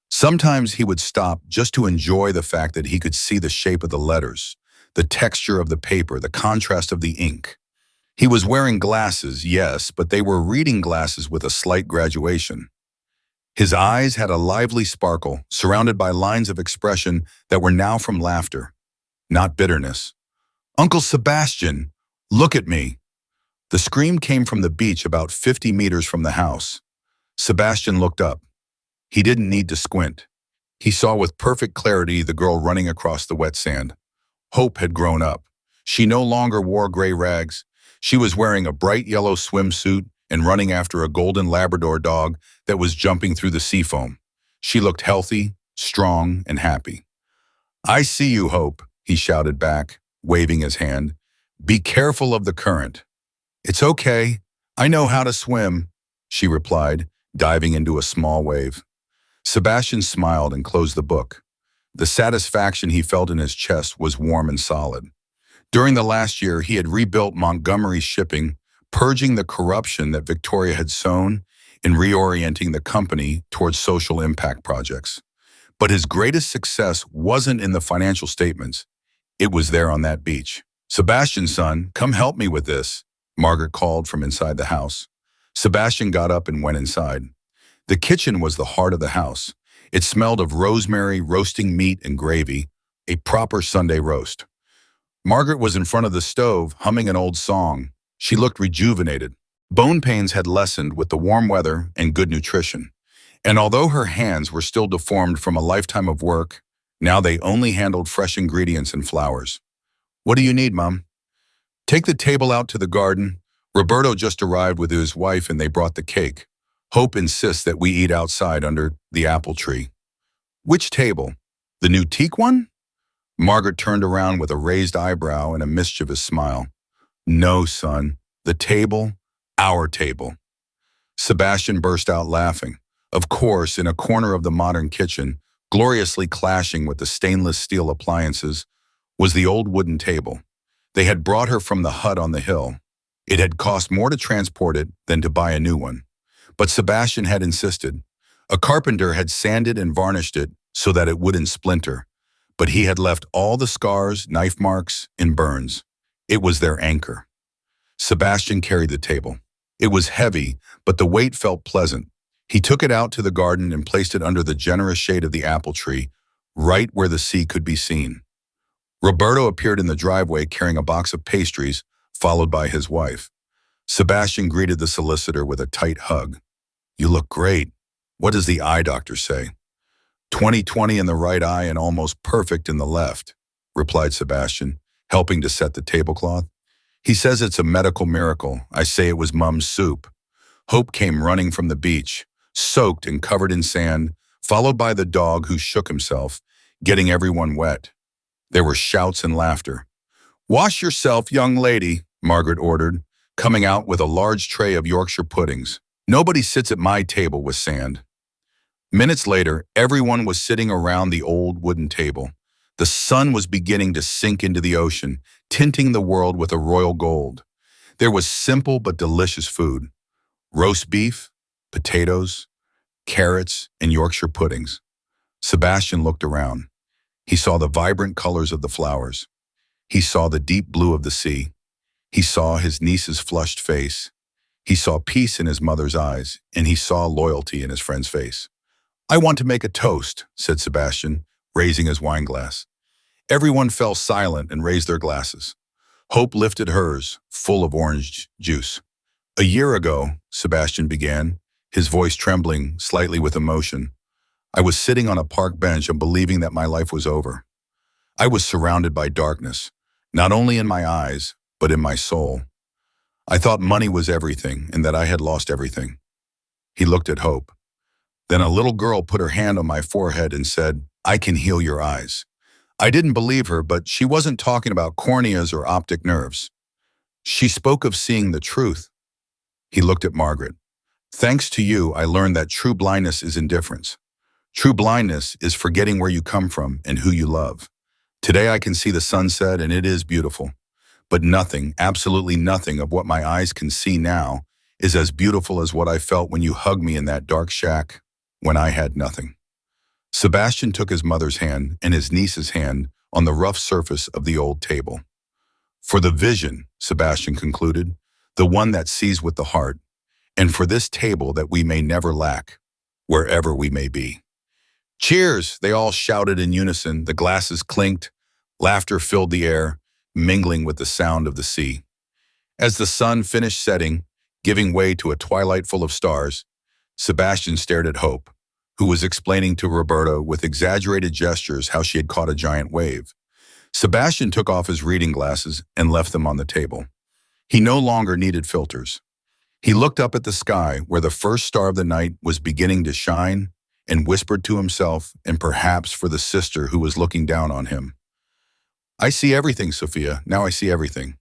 Sometimes he would stop just to enjoy the fact that he could see the shape of the letters, the texture of the paper, the contrast of the ink. He was wearing glasses, yes, but they were reading glasses with a slight graduation. His eyes had a lively sparkle, surrounded by lines of expression that were now from laughter, not bitterness. "Uncle Sebastian, look at me!" The scream came from the beach about 50 meters from the house. Sebastian looked up. He didn't need to squint. He saw with perfect clarity the girl running across the wet sand. Hope had grown up. She no longer wore gray rags. She was wearing a bright yellow swimsuit and running after a golden Labrador dog that was jumping through the sea foam. She looked healthy, strong, and happy. "I see you, Hope," he shouted back, waving his hand. "Be careful of the current." "It's okay. I know how to swim," she replied, diving into a small wave. Sebastian smiled and closed the book. The satisfaction he felt in his chest was warm and solid. During the last year, he had rebuilt Montgomery's shipping, purging the corruption that Victoria had sown and reorienting the company towards social impact projects. But his greatest success wasn't in the financial statements. It was there on that beach. "Sebastian, son, come help me with this," Margaret called from inside the house. Sebastian got up and went inside. The kitchen was the heart of the house. It smelled of rosemary, roasting meat, and gravy, a proper Sunday roast. Margaret was in front of the stove, humming an old song. She looked rejuvenated. Bone pains had lessened with the warm weather and good nutrition. And although her hands were still deformed from a lifetime of work, now they only handled fresh ingredients and flowers. "What do you need, Mom?" "Take the table out to the garden. Roberto just arrived with his wife and they brought the cake. Hope insists that we eat outside under the apple tree." "Which table? The new teak one?" Margaret turned around with a raised eyebrow and a mischievous smile. "No, son. The table, our table." Sebastian burst out laughing. Of course, in a corner of the modern kitchen, gloriously clashing with the stainless steel appliances, was the old wooden table. They had brought her from the hut on the hill. It had cost more to transport it than to buy a new one. But Sebastian had insisted. A carpenter had sanded and varnished it so that it wouldn't splinter. But he had left all the scars, knife marks, and burns. It was their anchor. Sebastian carried the table. It was heavy, but the weight felt pleasant. He took it out to the garden and placed it under the generous shade of the apple tree, right where the sea could be seen. Roberto appeared in the driveway carrying a box of pastries, followed by his wife. Sebastian greeted the solicitor with a tight hug. "You look great. What does the eye doctor say?" 20/20 in the right eye and almost perfect in the left," replied Sebastian, helping to set the tablecloth. "He says it's a medical miracle. I say it was Mum's soup." Hope came running from the beach, soaked and covered in sand, followed by the dog who shook himself, getting everyone wet. There were shouts and laughter. "Wash yourself, young lady," Margaret ordered, coming out with a large tray of Yorkshire puddings. "Nobody sits at my table with sand." Minutes later, everyone was sitting around the old wooden table. The sun was beginning to sink into the ocean, tinting the world with a royal gold. There was simple but delicious food. Roast beef, potatoes, carrots, and Yorkshire puddings. Sebastian looked around. He saw the vibrant colors of the flowers. He saw the deep blue of the sea. He saw his niece's flushed face. He saw peace in his mother's eyes, and he saw loyalty in his friend's face. "I want to make a toast," said Sebastian, raising his wineglass. Everyone fell silent and raised their glasses. Hope lifted hers, full of orange juice. "A year ago," Sebastian began, his voice trembling slightly with emotion, "I was sitting on a park bench and believing that my life was over. I was surrounded by darkness, not only in my eyes, but in my soul. I thought money was everything and that I had lost everything." He looked at Hope. Then a little girl put her hand on my forehead and said, "I can heal your eyes." I didn't believe her, but she wasn't talking about corneas or optic nerves. She spoke of seeing the truth. He looked at Margaret. "Thanks to you, I learned that true blindness is indifference. True blindness is forgetting where you come from and who you love. Today I can see the sunset and it is beautiful. But nothing, absolutely nothing of what my eyes can see now is as beautiful as what I felt when you hugged me in that dark shack when I had nothing." Sebastian took his mother's hand and his niece's hand on the rough surface of the old table. "For the vision," Sebastian concluded, "the one that sees with the heart, and for this table that we may never lack, wherever we may be." "Cheers!" they all shouted in unison. The glasses clinked. Laughter filled the air, mingling with the sound of the sea. As the sun finished setting, giving way to a twilight full of stars, Sebastian stared at Hope, who was explaining to Roberta with exaggerated gestures how she had caught a giant wave. Sebastian took off his reading glasses and left them on the table. He no longer needed filters. He looked up at the sky where the first star of the night was beginning to shine and whispered to himself and perhaps for the sister who was looking down on him, "I see everything, Sophia. Now I see everything."